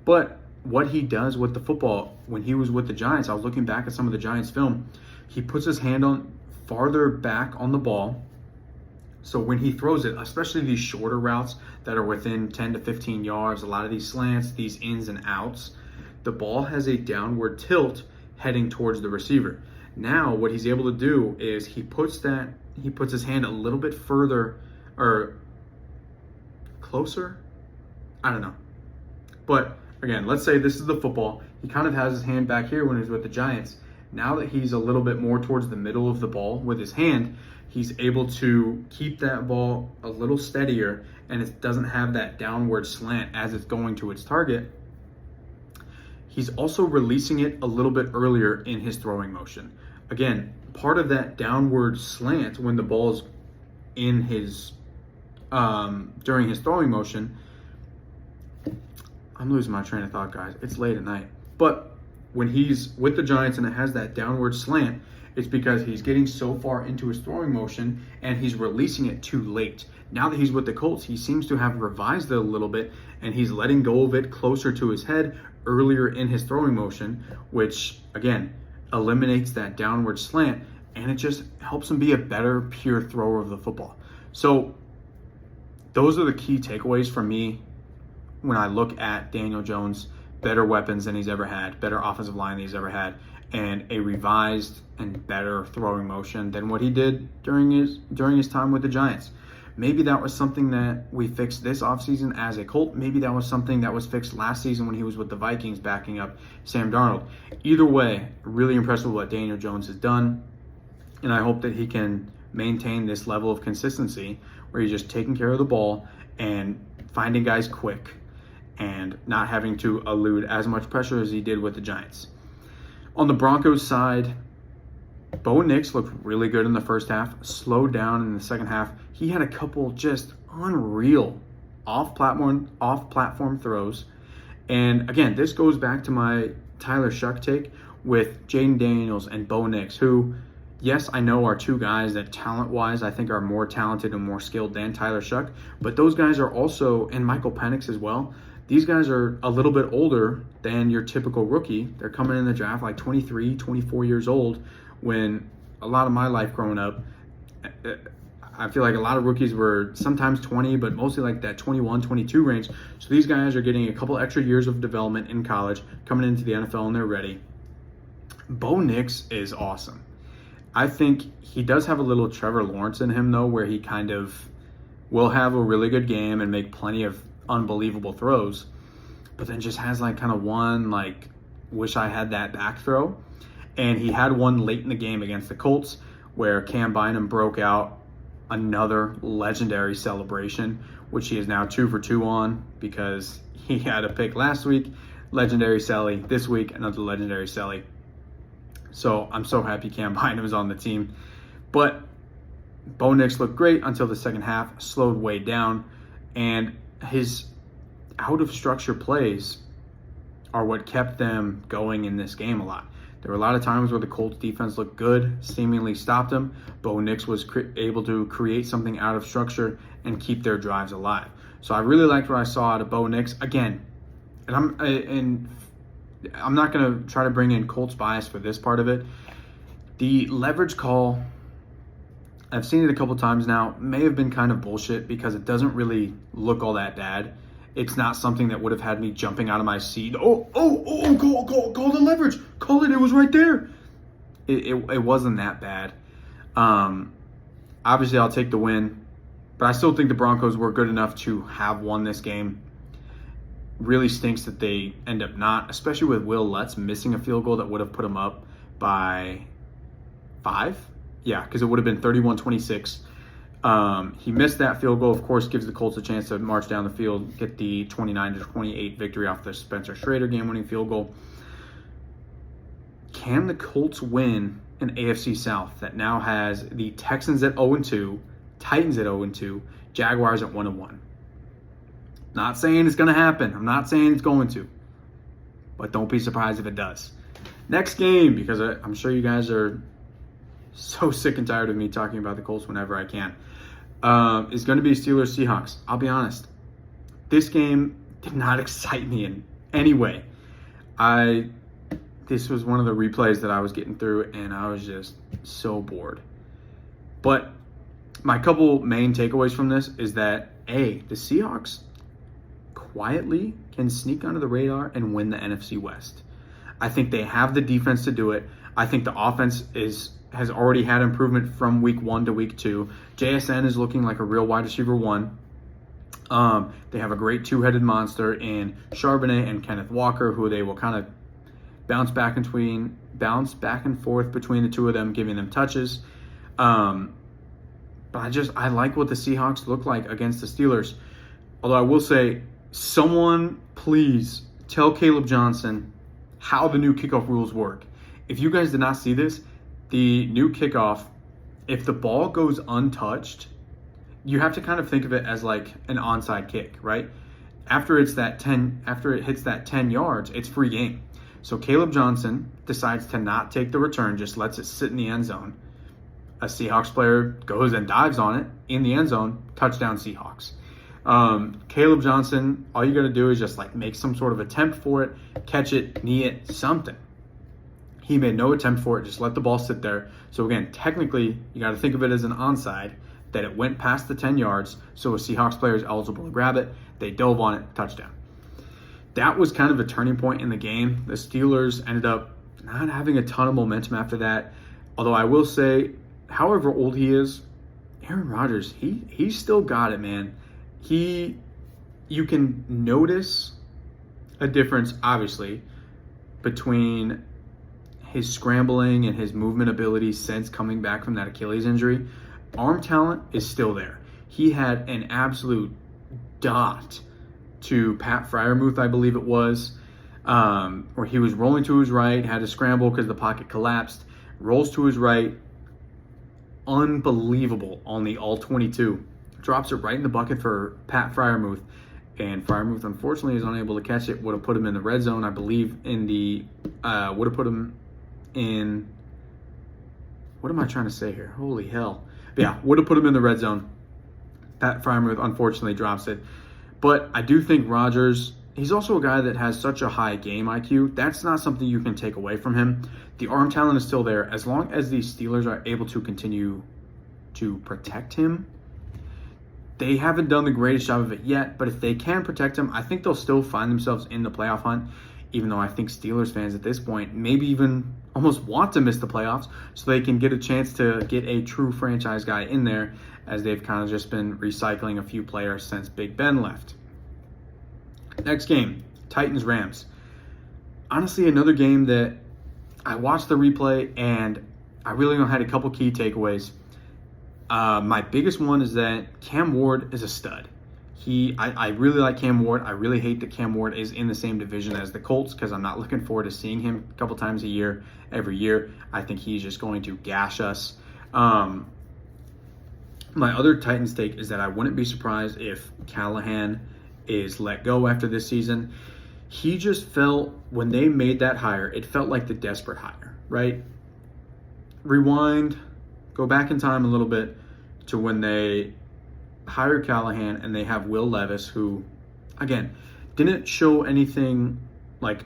But what he does with the football, when he was with the Giants, I was looking back at some of the Giants film, he puts his hand on farther back on the ball. So when he throws it, especially these shorter routes that are within 10 to 15 yards, a lot of these slants, these ins and outs, the ball has a downward tilt heading towards the receiver. Now what he's able to do is he puts his hand a little bit further or closer. I don't know. But again, let's say this is the football. He kind of has his hand back here when he's with the Giants. Now that he's a little bit more towards the middle of the ball with his hand, he's able to keep that ball a little steadier, and it doesn't have that downward slant as it's going to its target. He's also releasing it a little bit earlier in his throwing motion. Again, part of that downward slant when the ball's in his during his throwing motion. I'm losing my train of thought, guys. It's late at night. But when he's with the Giants and it has that downward slant, it's because he's getting so far into his throwing motion and he's releasing it too late. Now that he's with the Colts, he seems to have revised it a little bit and he's letting go of it closer to his head earlier in his throwing motion, which, again, eliminates that downward slant, and it just helps him be a better pure thrower of the football. So those are the key takeaways for me when I look at Daniel Jones. Better weapons than he's ever had, better offensive line than he's ever had, and a revised and better throwing motion than what he did during his time with the Giants. Maybe that was something that we fixed this offseason as a Colt. Maybe that was something that was fixed last season when he was with the Vikings backing up Sam Darnold. Either way, really impressed with what Daniel Jones has done, and I hope that he can maintain this level of consistency where he's just taking care of the ball and finding guys quick and not having to elude as much pressure as he did with the Giants. On the Broncos side, Bo Nix looked really good in the first half, slowed down in the second half. He had a couple just unreal off-platform throws. And again, this goes back to my Tyler Shuck take with Jaden Daniels and Bo Nix, who, yes, I know are two guys that talent-wise I think are more talented and more skilled than Tyler Shuck, but those guys are also, and Michael Penix as well, these guys are a little bit older than your typical rookie. They're coming in the draft like 23, 24 years old, when a lot of my life growing up, I feel like a lot of rookies were sometimes 20, but mostly like that 21, 22 range. So these guys are getting a couple extra years of development in college, coming into the NFL, and they're ready. Bo Nix is awesome. I think he does have a little Trevor Lawrence in him, though, where he kind of will have a really good game and make plenty of unbelievable throws, but then just has like kind of one like wish I had that back throw. And he had one late in the game against the Colts where Cam Bynum broke out another legendary celebration, which he is now 2 for 2 on because he had a pick last week, legendary celly. This week, another legendary celly. So I'm so happy Cam Bynum is on the team. But Bo Nix looked great until the second half, slowed way down, and his out-of-structure plays are what kept them going in this game a lot. There were a lot of times where the Colts defense looked good, seemingly stopped them. Bo Nix was able to create something out of structure and keep their drives alive. So I really liked what I saw out of Bo Nix. Again, and I'm not going to try to bring in Colts bias for this part of it. The leverage call, I've seen it a couple times now, may have been kind of bullshit because it doesn't really look all that bad. It's not something that would have had me jumping out of my seat. Call the leverage. Call it. It was right there. It wasn't that bad. Obviously, I'll take the win, but I still think the Broncos were good enough to have won this game. Really stinks that they end up not, especially with Will Lutz missing a field goal that would have put him up by 5. Yeah, because it would have been 31-26. He missed that field goal, of course, gives the Colts a chance to march down the field, get the 29-28 victory off the Spencer Schrader game-winning field goal. Can the Colts win an AFC South that now has the Texans at 0-2, Titans at 0-2, Jaguars at 1-1? Not saying it's going to happen. I'm not saying it's going to. But don't be surprised if it does. Next game, because I'm sure you guys are so sick and tired of me talking about the Colts whenever I can, is going to be Steelers-Seahawks. I'll be honest. This game did not excite me in any way. This was one of the replays that I was getting through, and I was just so bored. But my couple main takeaways from this is that, A, the Seahawks quietly can sneak under the radar and win the NFC West. I think they have the defense to do it. I think the offense has already had improvement from week 1 to week 2. JSN is looking like a real wide receiver 1. They have a great two-headed monster in Charbonnet and Kenneth Walker, who they will kind of bounce back and forth between the two of them, giving them touches. But I like what the Seahawks look like against the Steelers. Although I will say, someone please tell Caleb Johnson how the new kickoff rules work. If you guys did not see this, the new kickoff, if the ball goes untouched, you have to kind of think of it as like an onside kick, right? After it hits that 10 yards, it's free game. So Caleb Johnson decides to not take the return, just lets it sit in the end zone. A Seahawks player goes and dives on it in the end zone, touchdown Seahawks. Caleb Johnson, all you got to do is just like make some sort of attempt for it, catch it, knee it, something. He made no attempt for it, just let the ball sit there. So again, technically, you got to think of it as an onside, that it went past the 10 yards, so a Seahawks player is eligible to grab it. They dove on it, touchdown. That was kind of a turning point in the game. The Steelers ended up not having a ton of momentum after that. Although I will say, however old he is, Aaron Rodgers, he's still got it, man. You can notice a difference, obviously, between his scrambling and his movement ability since coming back from that Achilles injury. Arm talent is still there. He had an absolute dot to Pat Freiermuth, I believe it was, where he was rolling to his right, had to scramble because the pocket collapsed, rolls to his right, unbelievable on the all-22, drops it right in the bucket for Pat Freiermuth, and Freiermuth unfortunately is unable to catch it. Would have put him in the red zone, I believe, would have put him in, what am I trying to say here? Holy hell. But yeah, would have put him in the red zone. Pat Freiermuth unfortunately drops it. But I do think Rodgers, he's also a guy that has such a high game IQ. That's not something you can take away from him. The arm talent is still there. As long as the Steelers are able to continue to protect him, they haven't done the greatest job of it yet. But if they can protect him, I think they'll still find themselves in the playoff hunt, even though I think Steelers fans at this point maybe even almost want to miss the playoffs so they can get a chance to get a true franchise guy in there, as they've kind of just been recycling a few players since Big Ben left. Next game, Titans-Rams. Honestly, another game that I watched the replay and I really only had a couple key takeaways. My biggest one is that Cam Ward is a stud. I really like Cam Ward. I really hate that Cam Ward is in the same division as the Colts, because I'm not looking forward to seeing him a couple times a year, every year. I think he's just going to gash us. My other Titans take is that I wouldn't be surprised if Callahan is let go after this season. He just felt, when they made that hire, it felt like the desperate hire, right? Rewind, go back in time a little bit to when they hire Callahan and they have Will Levis, who, again, didn't show anything like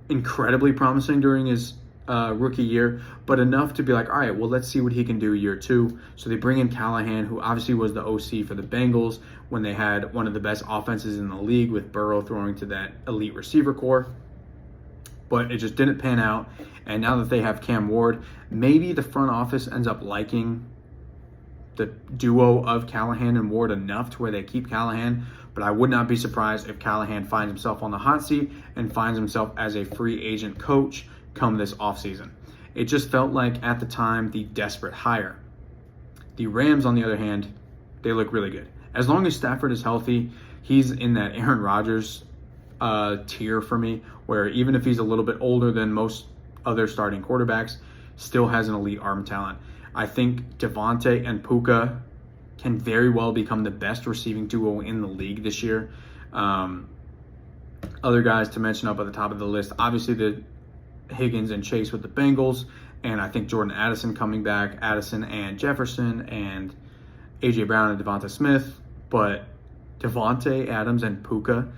incredibly promising during his rookie year, but enough to be like, all right, well, let's see what he can do year two. So they bring in Callahan, who obviously was the OC for the Bengals when they had one of the best offenses in the league with Burrow throwing to that elite receiver core. But it just didn't pan out. And now that they have Cam Ward, maybe the front office ends up liking the duo of Callahan and Ward enough to where they keep Callahan. But I would not be surprised if Callahan finds himself on the hot seat and finds himself as a free agent coach come this offseason. It just felt like, at the time, the desperate hire. The Rams, on the other hand, they look really good. As long as Stafford is healthy, he's in that Aaron Rodgers tier for me, where even if he's a little bit older than most other starting quarterbacks, still has an elite arm talent. I think Devontae and Puka can very well become the best receiving duo in the league this year. Other guys to mention up at the top of the list, obviously the Higgins and Chase with the Bengals, and I think Jordan Addison coming back, Addison and Jefferson, and A.J. Brown and Devonta Smith. But Devontae Adams and Puka,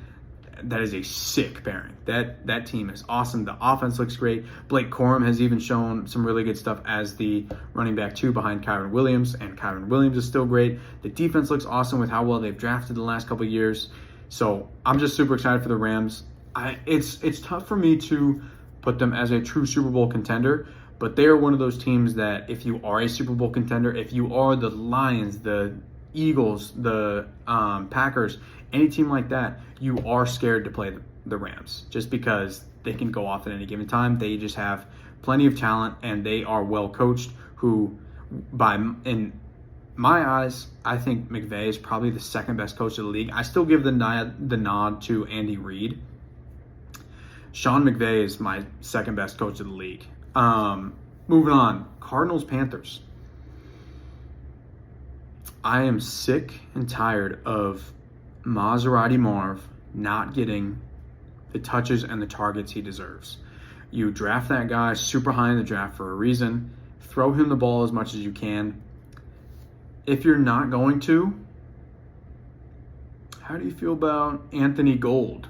that is a sick pairing. That team is awesome. The offense looks great. Blake Corum has even shown some really good stuff as the running back 2 behind Kyren Williams, and Kyren Williams is still great. The defense looks awesome with how well they've drafted the last couple of years. So I'm just super excited for the Rams. It's tough for me to put them as a true Super Bowl contender, but they are one of those teams that if you are a Super Bowl contender, if you are the Lions, the Eagles, the Packers, any team like that, you are scared to play the Rams just because they can go off at any given time. They just have plenty of talent, and they are well coached, who, in my eyes, I think McVay is probably the second best coach of the league. I still give the nod to Andy Reid. Sean McVay is my second best coach of the league. Moving on, Cardinals-Panthers. I am sick and tired of Maserati Marv not getting the touches and the targets he deserves. You draft that guy super high in the draft for a reason. Throw him the ball as much as you can. If you're not going to, how do you feel about Anthony Gold?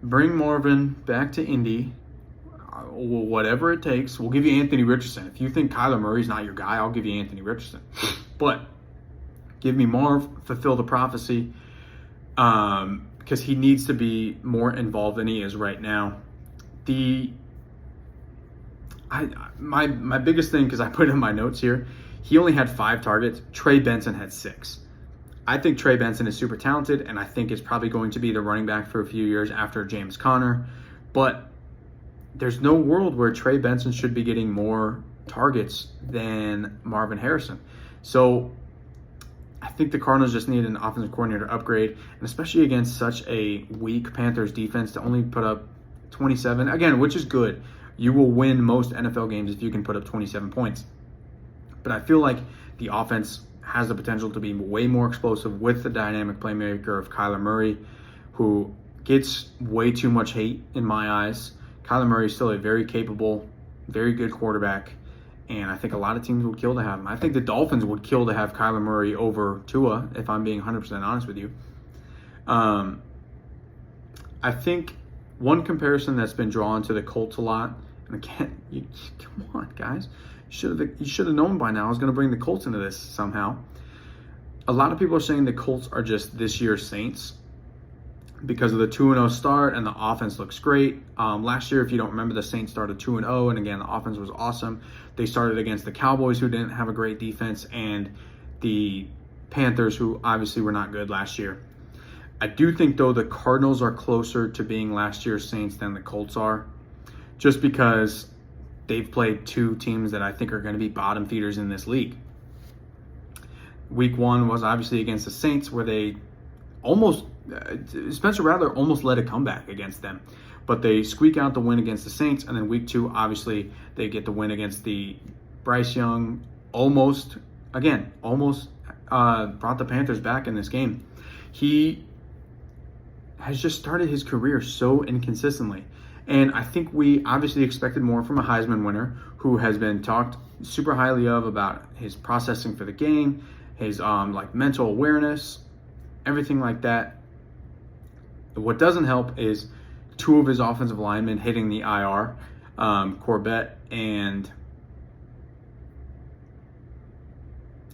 bring Marvin back to Indy. Whatever it takes. We'll give you Anthony Richardson. If you think Kyler Murray's not your guy, I'll give you Anthony Richardson. But give me Marv, fulfill the prophecy, because he needs to be more involved than he is right now. My biggest thing, because I put it in my notes here, he only had 5 targets. Trey Benson had 6. I think Trey Benson is super talented, and I think is probably going to be the running back for a few years after James Conner. But there's no world where Trey Benson should be getting more targets than Marvin Harrison. So I think the Cardinals just need an offensive coordinator upgrade, and especially against such a weak Panthers defense to only put up 27, again, which is good. You will win most NFL games if you can put up 27 points. But I feel like the offense has the potential to be way more explosive with the dynamic playmaker of Kyler Murray, who gets way too much hate in my eyes. Kyler Murray is still a very capable, very good quarterback, and I think a lot of teams would kill to have him. I think the Dolphins would kill to have Kyler Murray over Tua, if I'm being 100% honest with you. I think one comparison that's been drawn to the Colts a lot, and again, come on, guys. You should have known by now I was going to bring the Colts into this somehow. A lot of people are saying the Colts are just this year's Saints because of the 2-0 start, and the offense looks great. Last year, if you don't remember, the Saints started 2-0, and again, the offense was awesome. They started against the Cowboys, who didn't have a great defense, and the Panthers, who obviously were not good last year. I do think, though, the Cardinals are closer to being last year's Saints than the Colts are, just because they've played 2 teams that I think are going to be bottom feeders in this league. Week 1 was obviously against the Saints, where they Spencer Rattler almost led a comeback against them. But they squeak out the win against the Saints, and then week 2, obviously, they get the win against the Bryce Young. Almost brought the Panthers back in this game. He has just started his career so inconsistently. And I think we obviously expected more from a Heisman winner who has been talked super highly of about his processing for the game, his mental awareness, everything like that. What doesn't help is 2 of his offensive linemen hitting the IR, Corbett and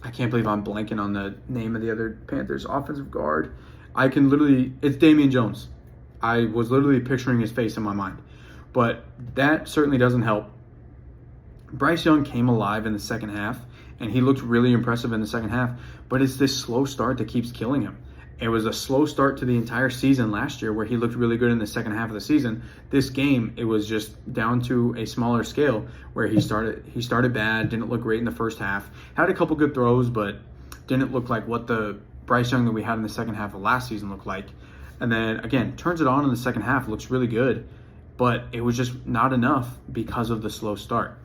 I can't believe I'm blanking on the name of the other Panthers offensive guard. It's Damian Jones. I was literally picturing his face in my mind. But that certainly doesn't help. Bryce Young came alive in the second half, and he looked really impressive in the second half, but it's this slow start that keeps killing him. It was a slow start to the entire season last year where he looked really good in the second half of the season. This game, it was just down to a smaller scale where he started bad, didn't look great in the first half, had a couple good throws, but didn't look like what the Bryce Young that we had in the second half of last season looked like. And then, again, turns it on in the second half, looks really good, but it was just not enough because of the slow start.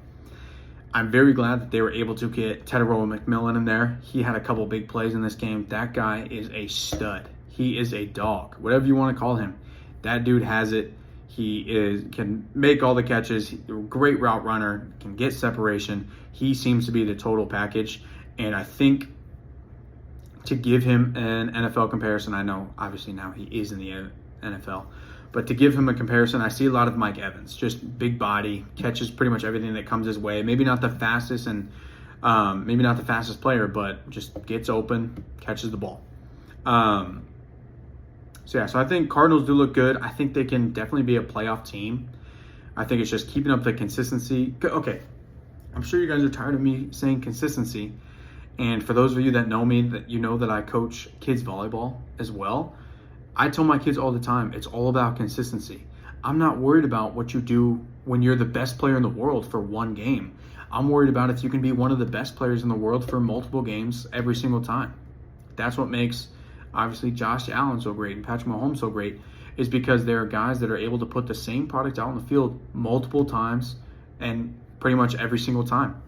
I'm very glad that they were able to get Tedero McMillan in there. He had a couple big plays in this game. That guy is a stud. He is a dog, whatever you want to call him. That dude has it. He can make all the catches. Great route runner, can get separation. He seems to be the total package. And I think to give him an NFL comparison, I know obviously now he is in the NFL, but to give him a comparison, I see a lot of Mike Evans, just big body, catches pretty much everything that comes his way. Maybe not the fastest player, but just gets open, catches the ball. So I think Cardinals do look good. I think they can definitely be a playoff team. I think it's just keeping up the consistency. Okay, I'm sure you guys are tired of me saying consistency. And for those of you that know me, that you know that I coach kids volleyball as well. I tell my kids all the time, it's all about consistency. I'm not worried about what you do when you're the best player in the world for one game. I'm worried about if you can be one of the best players in the world for multiple games every single time. That's what makes, obviously, Josh Allen so great and Patrick Mahomes so great, is because there are guys that are able to put the same product out on the field multiple times and pretty much every single time.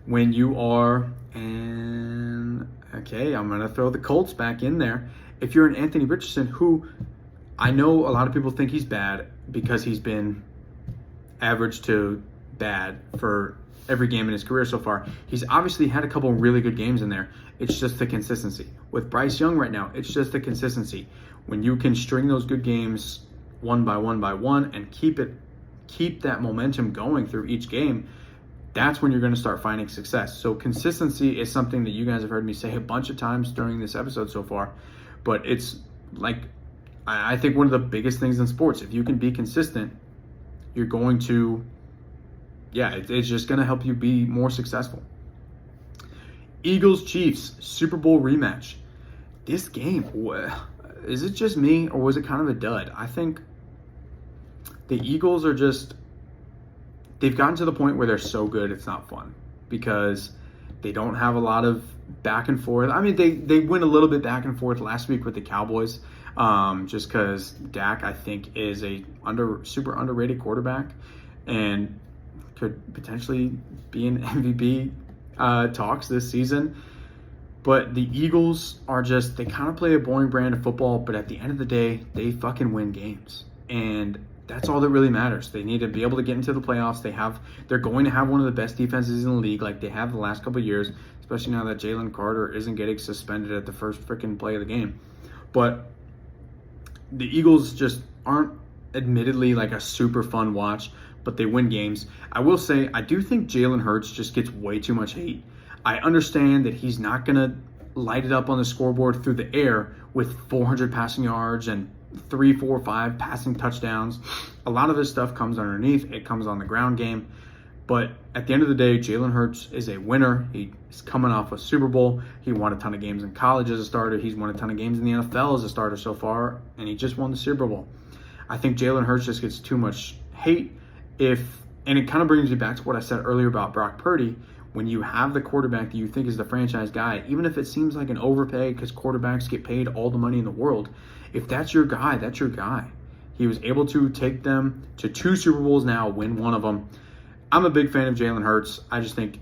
When you are, I'm going to throw the Colts back in there. If you're an Anthony Richardson, who I know a lot of people think he's bad because he's been average to bad for every game in his career so far. He's obviously had a couple really good games in there. It's just the consistency. With Bryce Young right now, it's just the consistency. When you can string those good games one by one by one and keep that momentum going through each game, that's when you're going to start finding success. So consistency is something that you guys have heard me say a bunch of times during this episode so far, but it's like, I think one of the biggest things in sports, if you can be consistent, you're going to, it's just going to help you be more successful. Eagles Chiefs Super Bowl rematch. This game, is it just me or was it kind of a dud? I think the Eagles are just, they've gotten to the point where they're so good it's not fun because they don't have a lot of back and forth. I mean, they went a little bit back and forth last week with the Cowboys, just because Dak, I think, is a super underrated quarterback and could potentially be in MVP talks this season. But the Eagles are just, they kind of play a boring brand of football, but at the end of the day, they fucking win games. And that's all that really matters. They need to be able to get into the playoffs. They're going to have one of the best defenses in the league like they have the last couple of years, especially now that Jalen Carter isn't getting suspended at the first freaking play of the game. But the Eagles just aren't admittedly like a super fun watch, but they win games. I will say, I do think Jalen Hurts just gets way too much hate. I understand that he's not going to light it up on the scoreboard through the air with 400 passing yards and 3, 4, 5 passing touchdowns. A lot of this stuff comes underneath. It comes on the ground game. But at the end of the day, Jalen Hurts is a winner. He's coming off a Super Bowl. He won a ton of games in college as a starter. He's won a ton of games in the NFL as a starter so far, and he just won the Super Bowl. I think Jalen Hurts just gets too much hate. And it kind of brings me back to what I said earlier about Brock Purdy. When you have the quarterback that you think is the franchise guy, even if it seems like an overpay because quarterbacks get paid all the money in the world, if that's your guy, that's your guy. He was able to take them to 2 Super Bowls now, win one of them. I'm a big fan of Jalen Hurts. I just think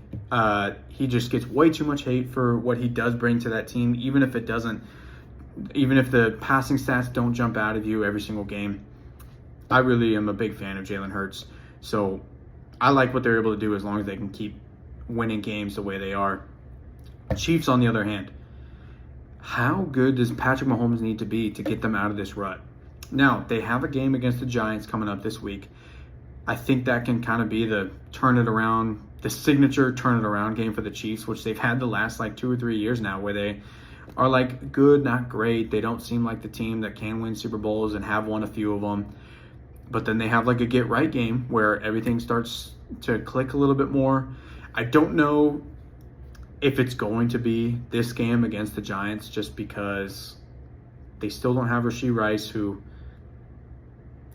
he just gets way too much hate for what he does bring to that team, even if the passing stats don't jump out of you every single game. I really am a big fan of Jalen Hurts. So I like what they're able to do as long as they can keep winning games the way they are. Chiefs, on the other hand, how good does Patrick Mahomes need to be to get them out of this rut? Now, they have a game against the Giants coming up this week. I think that can kind of be the signature turn it around game for the Chiefs, which they've had the last like 2 or 3 years now, where they are like good, not great. They don't seem like the team that can win Super Bowls and have won a few of them. But then they have like a get right game where everything starts to click a little bit more. I don't know if it's going to be this game against the Giants just because they still don't have Rashee Rice, who,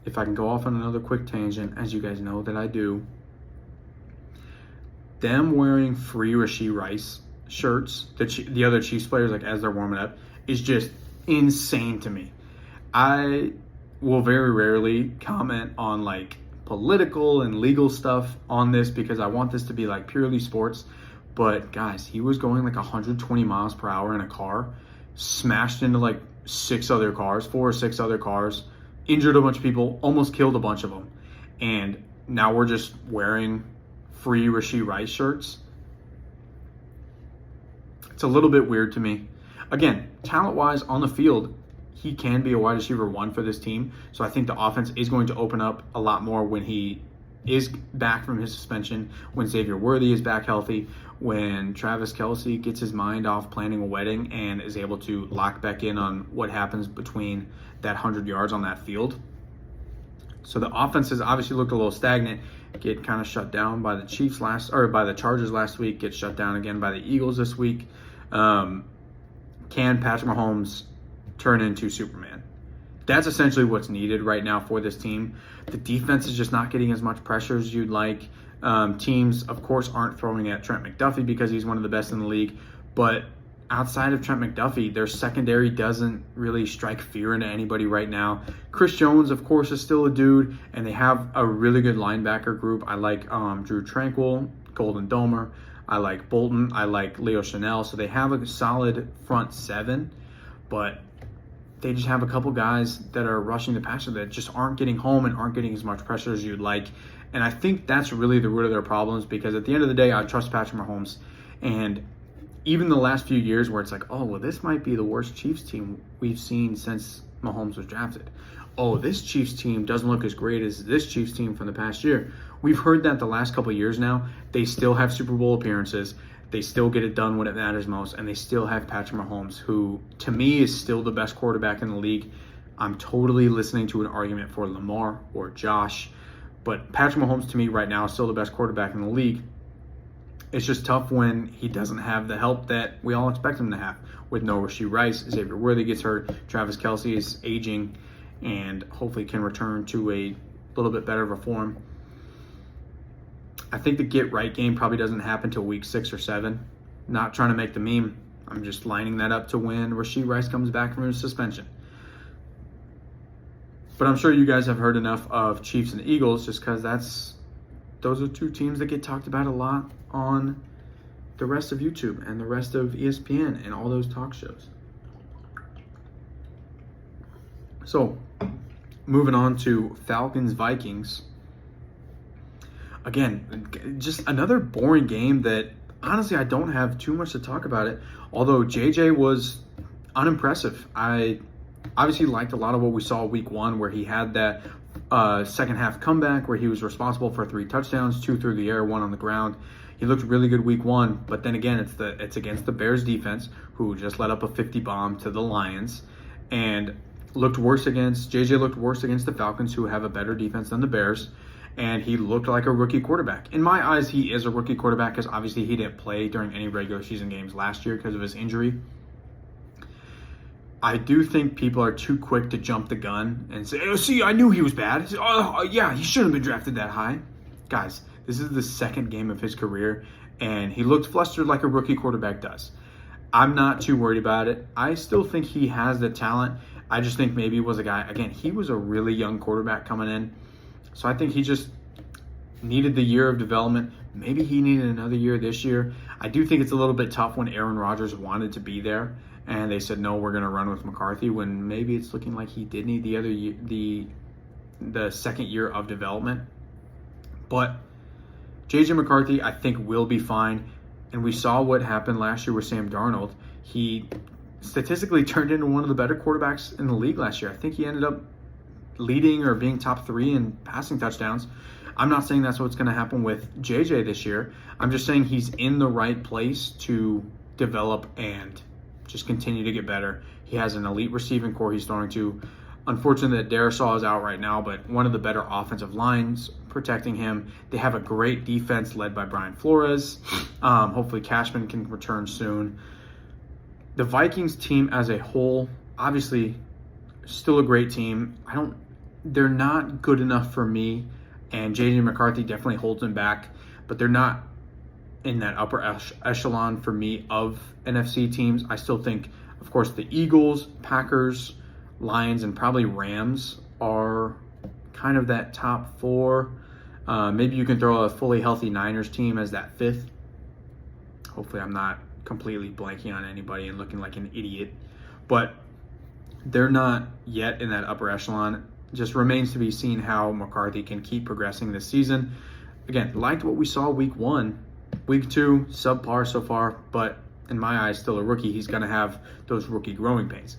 if I can go off on another quick tangent, as you guys know that I do, them wearing free Rashee Rice shirts, the other Chiefs players, like as they're warming up, is just insane to me. I will very rarely comment on like political and legal stuff on this because I want this to be like purely sports. But guys, he was going like 120 miles per hour in a car, smashed into like 4 or 6 other cars, injured a bunch of people, almost killed a bunch of them. And now we're just wearing free Rashee Rice shirts. It's a little bit weird to me. Again, talent-wise on the field, he can be a wide receiver 1 for this team. So I think the offense is going to open up a lot more when he is back from his suspension, when Xavier Worthy is back healthy, when Travis Kelce gets his mind off planning a wedding and is able to lock back in on what happens between that 100 yards on that field. So the offense has obviously looked a little stagnant, get kind of shut down by the by the Chargers last week, get shut down again by the Eagles this week. Can Patrick Mahomes turn into Superman? That's essentially what's needed right now for this team. The defense is just not getting as much pressure as you'd like. Teams, of course, aren't throwing at Trent McDuffie because he's one of the best in the league. But outside of Trent McDuffie, their secondary doesn't really strike fear into anybody right now. Chris Jones, of course, is still a dude, and they have a really good linebacker group. I like Drew Tranquill, Golden Domer. I like Bolton. I like Leo Chanel. So they have a solid front 7, but they just have a couple guys that are rushing the passer that just aren't getting home and aren't getting as much pressure as you'd like. And I think that's really the root of their problems, because at the end of the day, I trust Patrick Mahomes. And even the last few years where it's like, oh, well, this might be the worst Chiefs team we've seen since Mahomes was drafted. oh, this Chiefs team doesn't look as great as this Chiefs team from the past year. We've heard that the last couple of years now. They still have Super Bowl appearances. They still get it done when it matters most, and they still have Patrick Mahomes, who, to me, is still the best quarterback in the league. I'm totally listening to an argument for Lamar or Josh, but Patrick Mahomes, to me, right now, is still the best quarterback in the league. It's just tough when he doesn't have the help that we all expect him to have. With no Rashee Rice, Xavier Worthy gets hurt, Travis Kelce is aging, and hopefully can return to a little bit better of a form. I think the get-right game probably doesn't happen until week 6 or 7. Not trying to make the meme. I'm just lining that up to when Rashee Rice comes back from his suspension. But I'm sure you guys have heard enough of Chiefs and Eagles just because those are two teams that get talked about a lot on the rest of YouTube and the rest of ESPN and all those talk shows. So, moving on to Falcons-Vikings. Again, just another boring game that, honestly, I don't have too much to talk about it. Although JJ was unimpressive. I obviously liked a lot of what we saw week 1, where he had that second half comeback where he was responsible for 3 touchdowns, 2 through the air, 1 on the ground. He looked really good week 1, but then again, it's against the Bears defense, who just let up a 50 bomb to the Lions, and JJ looked worse against the Falcons, who have a better defense than the Bears. And he looked like a rookie quarterback. In my eyes, he is a rookie quarterback because obviously he didn't play during any regular season games last year because of his injury. I do think people are too quick to jump the gun and say, oh, see, I knew he was bad. Oh, yeah, he shouldn't have been drafted that high. Guys, this is the second game of his career, and he looked flustered like a rookie quarterback does. I'm not too worried about it. I still think he has the talent. I just think maybe he was a guy, again, he was a really young quarterback coming in. So I think he just needed the year of development. Maybe he needed another year this year. I do think it's a little bit tough when Aaron Rodgers wanted to be there and they said, no, we're going to run with McCarthy, when maybe it's looking like he did need the other year, the second year of development. But JJ McCarthy, I think, will be fine. And we saw what happened last year with Sam Darnold. He statistically turned into one of the better quarterbacks in the league last year. I think he ended up leading or being top 3 in passing touchdowns. I'm not saying that's what's going to happen with JJ this year. I'm just saying he's in the right place to develop and just continue to get better. He has an elite receiving core he's throwing to. Unfortunately that Darisaw is out right now, but one of the better offensive lines protecting him. They have a great defense led by Brian Flores. Hopefully Cashman can return soon. The Vikings team as a whole, obviously, still a great team. They're not good enough for me, and JJ McCarthy definitely holds them back, but they're not in that upper echelon for me of NFC teams. I still think, of course, the Eagles, Packers, Lions, and probably Rams are kind of that top 4. Maybe you can throw a fully healthy Niners team as that 5th. Hopefully I'm not completely blanking on anybody and looking like an idiot, but they're not yet in that upper echelon. Just remains to be seen how McCarthy can keep progressing this season. Again, liked what we saw week 1. Week 2, subpar so far, but in my eyes, still a rookie. He's going to have those rookie growing pains.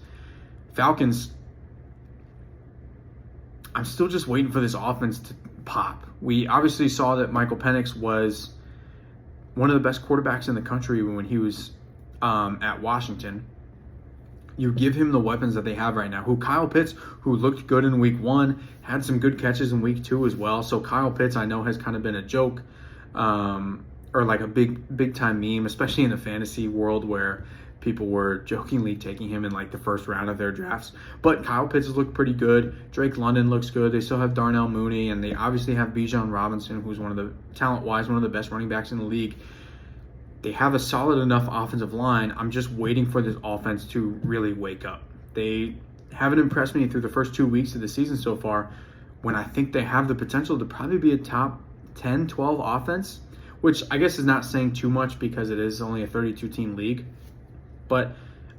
Falcons, I'm still just waiting for this offense to pop. We obviously saw that Michael Penix was one of the best quarterbacks in the country when he was at Washington. You give him the weapons that they have right now. Kyle Pitts, who looked good in week 1, had some good catches in week 2 as well. So Kyle Pitts, I know, has kind of been a joke or like a big time meme, especially in the fantasy world where people were jokingly taking him in like the first round of their drafts. But Kyle Pitts has looked pretty good. Drake London looks good. They still have Darnell Mooney, and they obviously have Bijan Robinson, who's talent-wise one of the best running backs in the league. They have a solid enough offensive line. I'm just waiting for this offense to really wake up. They haven't impressed me through the first 2 weeks of the season so far, when I think they have the potential to probably be a top 10, 12 offense, which I guess is not saying too much because it is only a 32-team league. But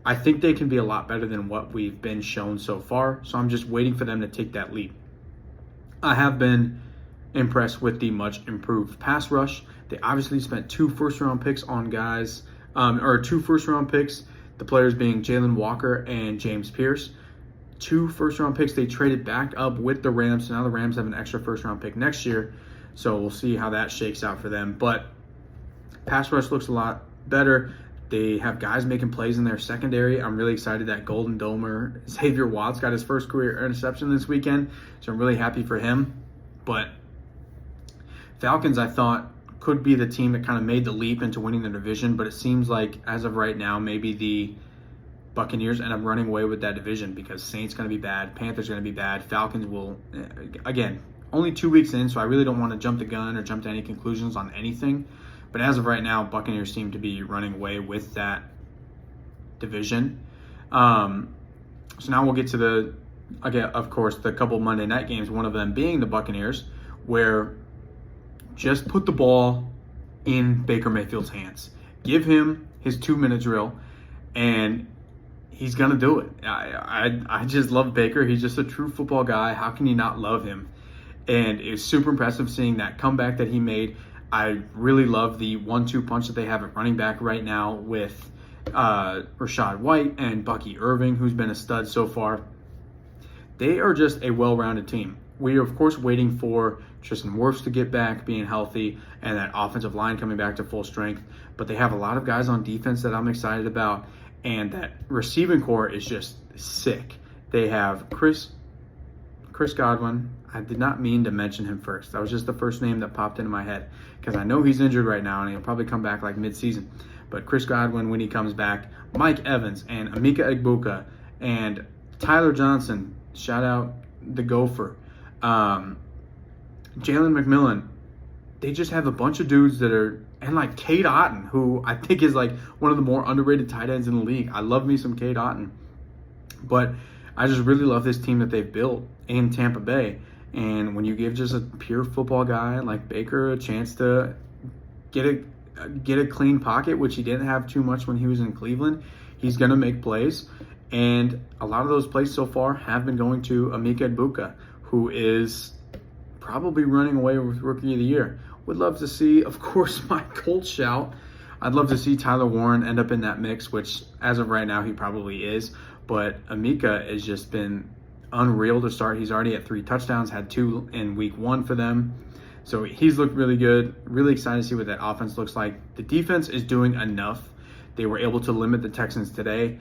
I think they can be a lot better than what we've been shown so far. So I'm just waiting for them to take that leap. I have been impressed with the much improved pass rush. They obviously spent 2 first-round picks on guys, 2 first-round picks, the players being Jalen Walker and James Pierce. 2 first-round picks. They traded back up with the Rams, so now the Rams have an extra first-round pick next year. So we'll see how that shakes out for them. But pass rush looks a lot better. They have guys making plays in their secondary. I'm really excited that Golden Domer Xavier Watts got his first career interception this weekend, so I'm really happy for him. But Falcons, I thought, could be the team that kind of made the leap into winning the division, but it seems like as of right now, maybe the Buccaneers end up running away with that division because Saints going to be bad, Panthers going to be bad, Falcons will, again, only 2 weeks in, so I really don't want to jump the gun or jump to any conclusions on anything. But as of right now, Buccaneers seem to be running away with that division. So now we'll get to of course, the couple Monday night games, one of them being the Buccaneers, where just put the ball in Baker Mayfield's hands. Give him his 2-minute drill, and he's going to do it. I just love Baker. He's just a true football guy. How can you not love him? And it's super impressive seeing that comeback that he made. I really love the 1-2 punch that they have at running back right now with Rachaad White and Bucky Irving, who's been a stud so far. They are just a well-rounded team. We are, of course, waiting for Tristan Wirfs to get back, being healthy, and that offensive line coming back to full strength. But they have a lot of guys on defense that I'm excited about, and that receiving core is just sick. They have Chris Godwin. I did not mean to mention him first. That was just the first name that popped into my head because I know he's injured right now and he'll probably come back like mid-season. But Chris Godwin, when he comes back, Mike Evans and Emeka Egbuka and Tyler Johnson, shout out the Gopher, Jalen McMillan. They just have a bunch of dudes that are, and like Cade Otton, who I think is like one of the more underrated tight ends in the league. I love me some Cade Otton. But I just really love this team that they've built in Tampa Bay. And when you give just a pure football guy like Baker a chance to get a clean pocket, which he didn't have too much when he was in Cleveland, he's going to make plays. And a lot of those plays so far have been going to Emeka Egbuka, who is probably running away with Rookie of the Year. Would love to see, of course, my Colts shout. I'd love to see Tyler Warren end up in that mix, which as of right now he probably is. But Emeka has just been unreal to start. He's already at 3 touchdowns, had 2 in week 1 for them. So he's looked really good. Really excited to see what that offense looks like. The defense is doing enough. They were able to limit the Texans today.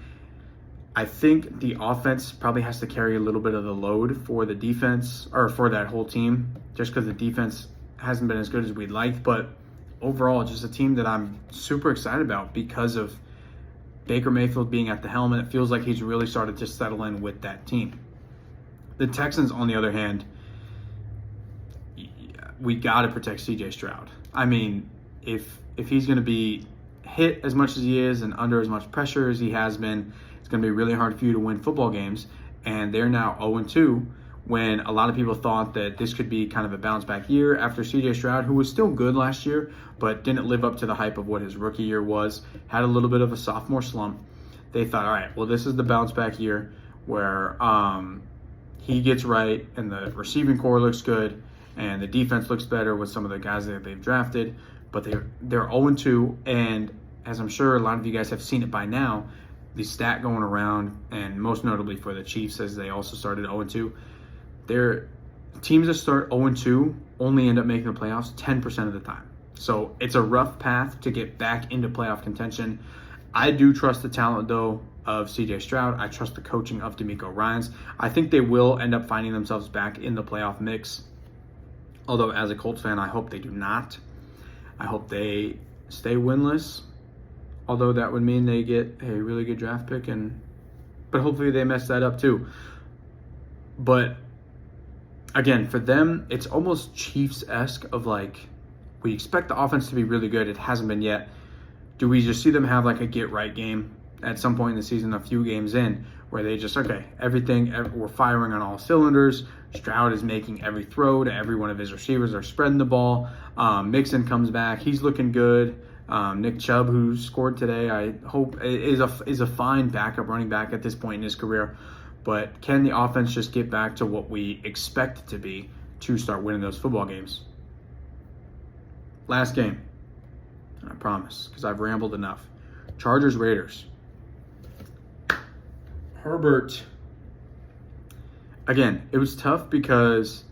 I think the offense probably has to carry a little bit of the load for the defense, or for that whole team, just because the defense hasn't been as good as we'd like. But overall, just a team that I'm super excited about because of Baker Mayfield being at the helm, and it feels like he's really started to settle in with that team. The Texans, on the other hand, we got to protect C.J. Stroud. I mean, if he's going to be hit as much as he is and under as much pressure as he has been, it's going to be really hard for you to win football games. And they're now 0-2 when a lot of people thought that this could be kind of a bounce-back year after C.J. Stroud, who was still good last year, but didn't live up to the hype of what his rookie year was, had a little bit of a sophomore slump. They thought, all right, well, this is the bounce-back year where he gets right and the receiving core looks good and the defense looks better with some of the guys that they've drafted. But they're 0-2, and as I'm sure a lot of you guys have seen it by now, the stat going around, and most notably for the Chiefs as they also started 0-2, their teams that start 0-2 only end up making the playoffs 10% of the time. So it's a rough path to get back into playoff contention. I do trust the talent, though, of C.J. Stroud. I trust the coaching of DeMeco Ryans. I think they will end up finding themselves back in the playoff mix. Although, as a Colts fan, I hope they do not. I hope they stay winless. Although that would mean they get a really good draft pick, but hopefully they mess that up too. But again, for them, it's almost Chiefs-esque of like, we expect the offense to be really good. It hasn't been yet. Do we just see them have like a get-right game at some point in the season, a few games in, where they just, okay, we're firing on all cylinders. Stroud is making every throw to every one of his receivers. They're spreading the ball. Mixon comes back. He's looking good. Nick Chubb, who scored today, I hope is a fine backup running back at this point in his career. But can the offense just get back to what we expect it to be to start winning those football games? Last game, I promise, because I've rambled enough. Chargers-Raiders. Herbert again, it was tough because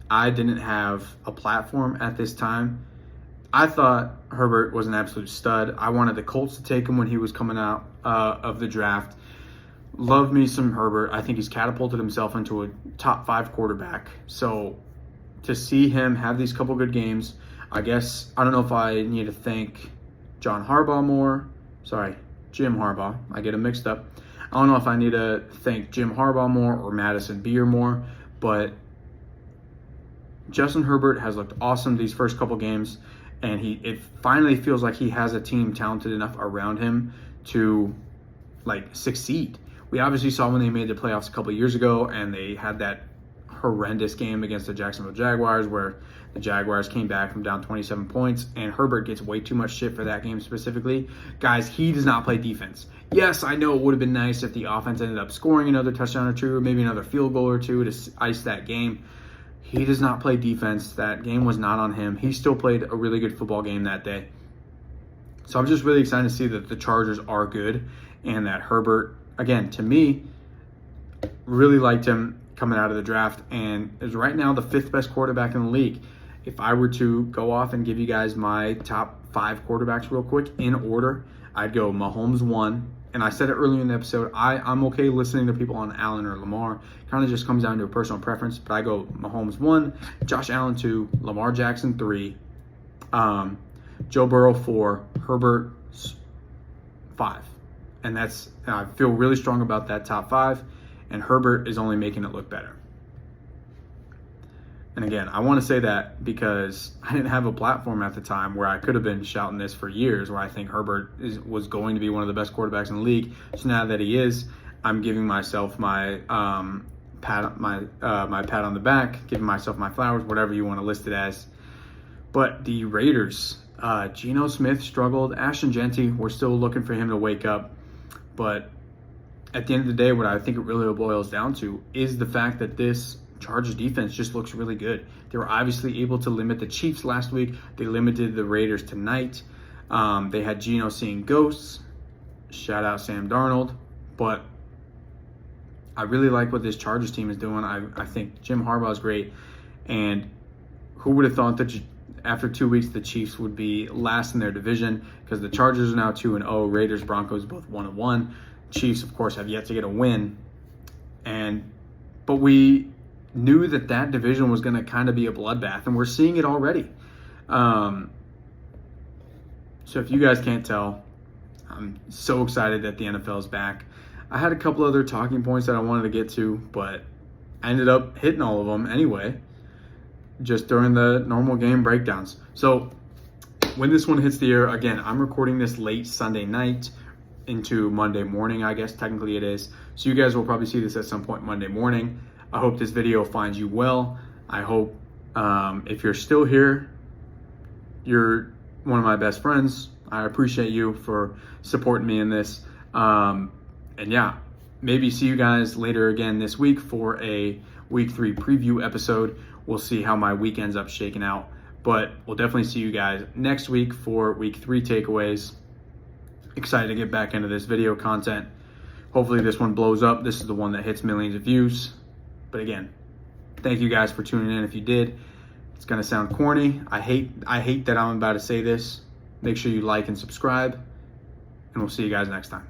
I didn't have a platform at this time. I thought Herbert was an absolute stud. I wanted the Colts to take him when he was coming out of the draft. Love me some Herbert. I think he's catapulted himself into a top 5 quarterback. So to see him have these couple good games, I guess, I don't know if I need to thank Jim Harbaugh. I get them mixed up. I don't know if I need to thank Jim Harbaugh more or Madison Beer more, but Justin Herbert has looked awesome these first couple games, and it finally feels like he has a team talented enough around him to succeed. We obviously saw when they made the playoffs a couple years ago, and they had that horrendous game against the Jacksonville Jaguars where the Jaguars came back from down 27 points, and Herbert gets way too much shit for that game specifically. Guys, he does not play defense. Yes, I know it would have been nice if the offense ended up scoring another touchdown or two, or maybe another field goal or two to ice that game. He does not play defense. That game was not on him. He still played a really good football game that day. So I'm just really excited to see that the Chargers are good, and that Herbert, again, to me, really liked him coming out of the draft, and is right now the 5th best quarterback in the league. If I were to go off and give you guys my top 5 quarterbacks real quick in order, I'd go Mahomes 1. And I said it earlier in the episode, I'm okay listening to people on Allen or Lamar. Kind of just comes down to a personal preference. But I go Mahomes 1, Josh Allen 2, Lamar Jackson 3, Joe Burrow 4, Herbert 5. And I feel really strong about that top 5. And Herbert is only making it look better. And again, I want to say that because I didn't have a platform at the time where I could have been shouting this for years, where I think Herbert was going to be one of the best quarterbacks in the league. So now that he is, I'm giving myself my pat on the back, giving myself my flowers, whatever you want to list it as. But the Raiders, Geno Smith struggled. Ashton Genty, we're still looking for him to wake up. But at the end of the day, what I think it really boils down to is the fact that this Chargers defense just looks really good. They were obviously able to limit the Chiefs last week. They limited the Raiders tonight. They had Geno seeing ghosts. Shout out Sam Darnold. But I really like what this Chargers team is doing. I think Jim Harbaugh is great. And who would have thought that after 2 weeks the Chiefs would be last in their division, because the Chargers are now 2-0. Raiders, Broncos both 1-1. Chiefs, of course, have yet to get a win. But we knew that division was going to kind of be a bloodbath, and we're seeing it already. So if you guys can't tell, I'm so excited that the NFL is back. I had a couple other talking points that I wanted to get to, but I ended up hitting all of them anyway, just during the normal game breakdowns. So when this one hits the air, again, I'm recording this late Sunday night into Monday morning, I guess technically it is. So you guys will probably see this at some point Monday morning. I hope this video finds you well. I hope if you're still here, you're one of my best friends. I appreciate you for supporting me in this. And yeah, maybe see you guys later again this week for a week 3 preview episode. We'll see how my week ends up shaking out. But we'll definitely see you guys next week for week 3 takeaways. Excited to get back into this video content. Hopefully this one blows up. This is the one that hits millions of views. But again, thank you guys for tuning in. If you did, it's gonna sound corny. I hate that I'm about to say this. Make sure you like and subscribe, and we'll see you guys next time.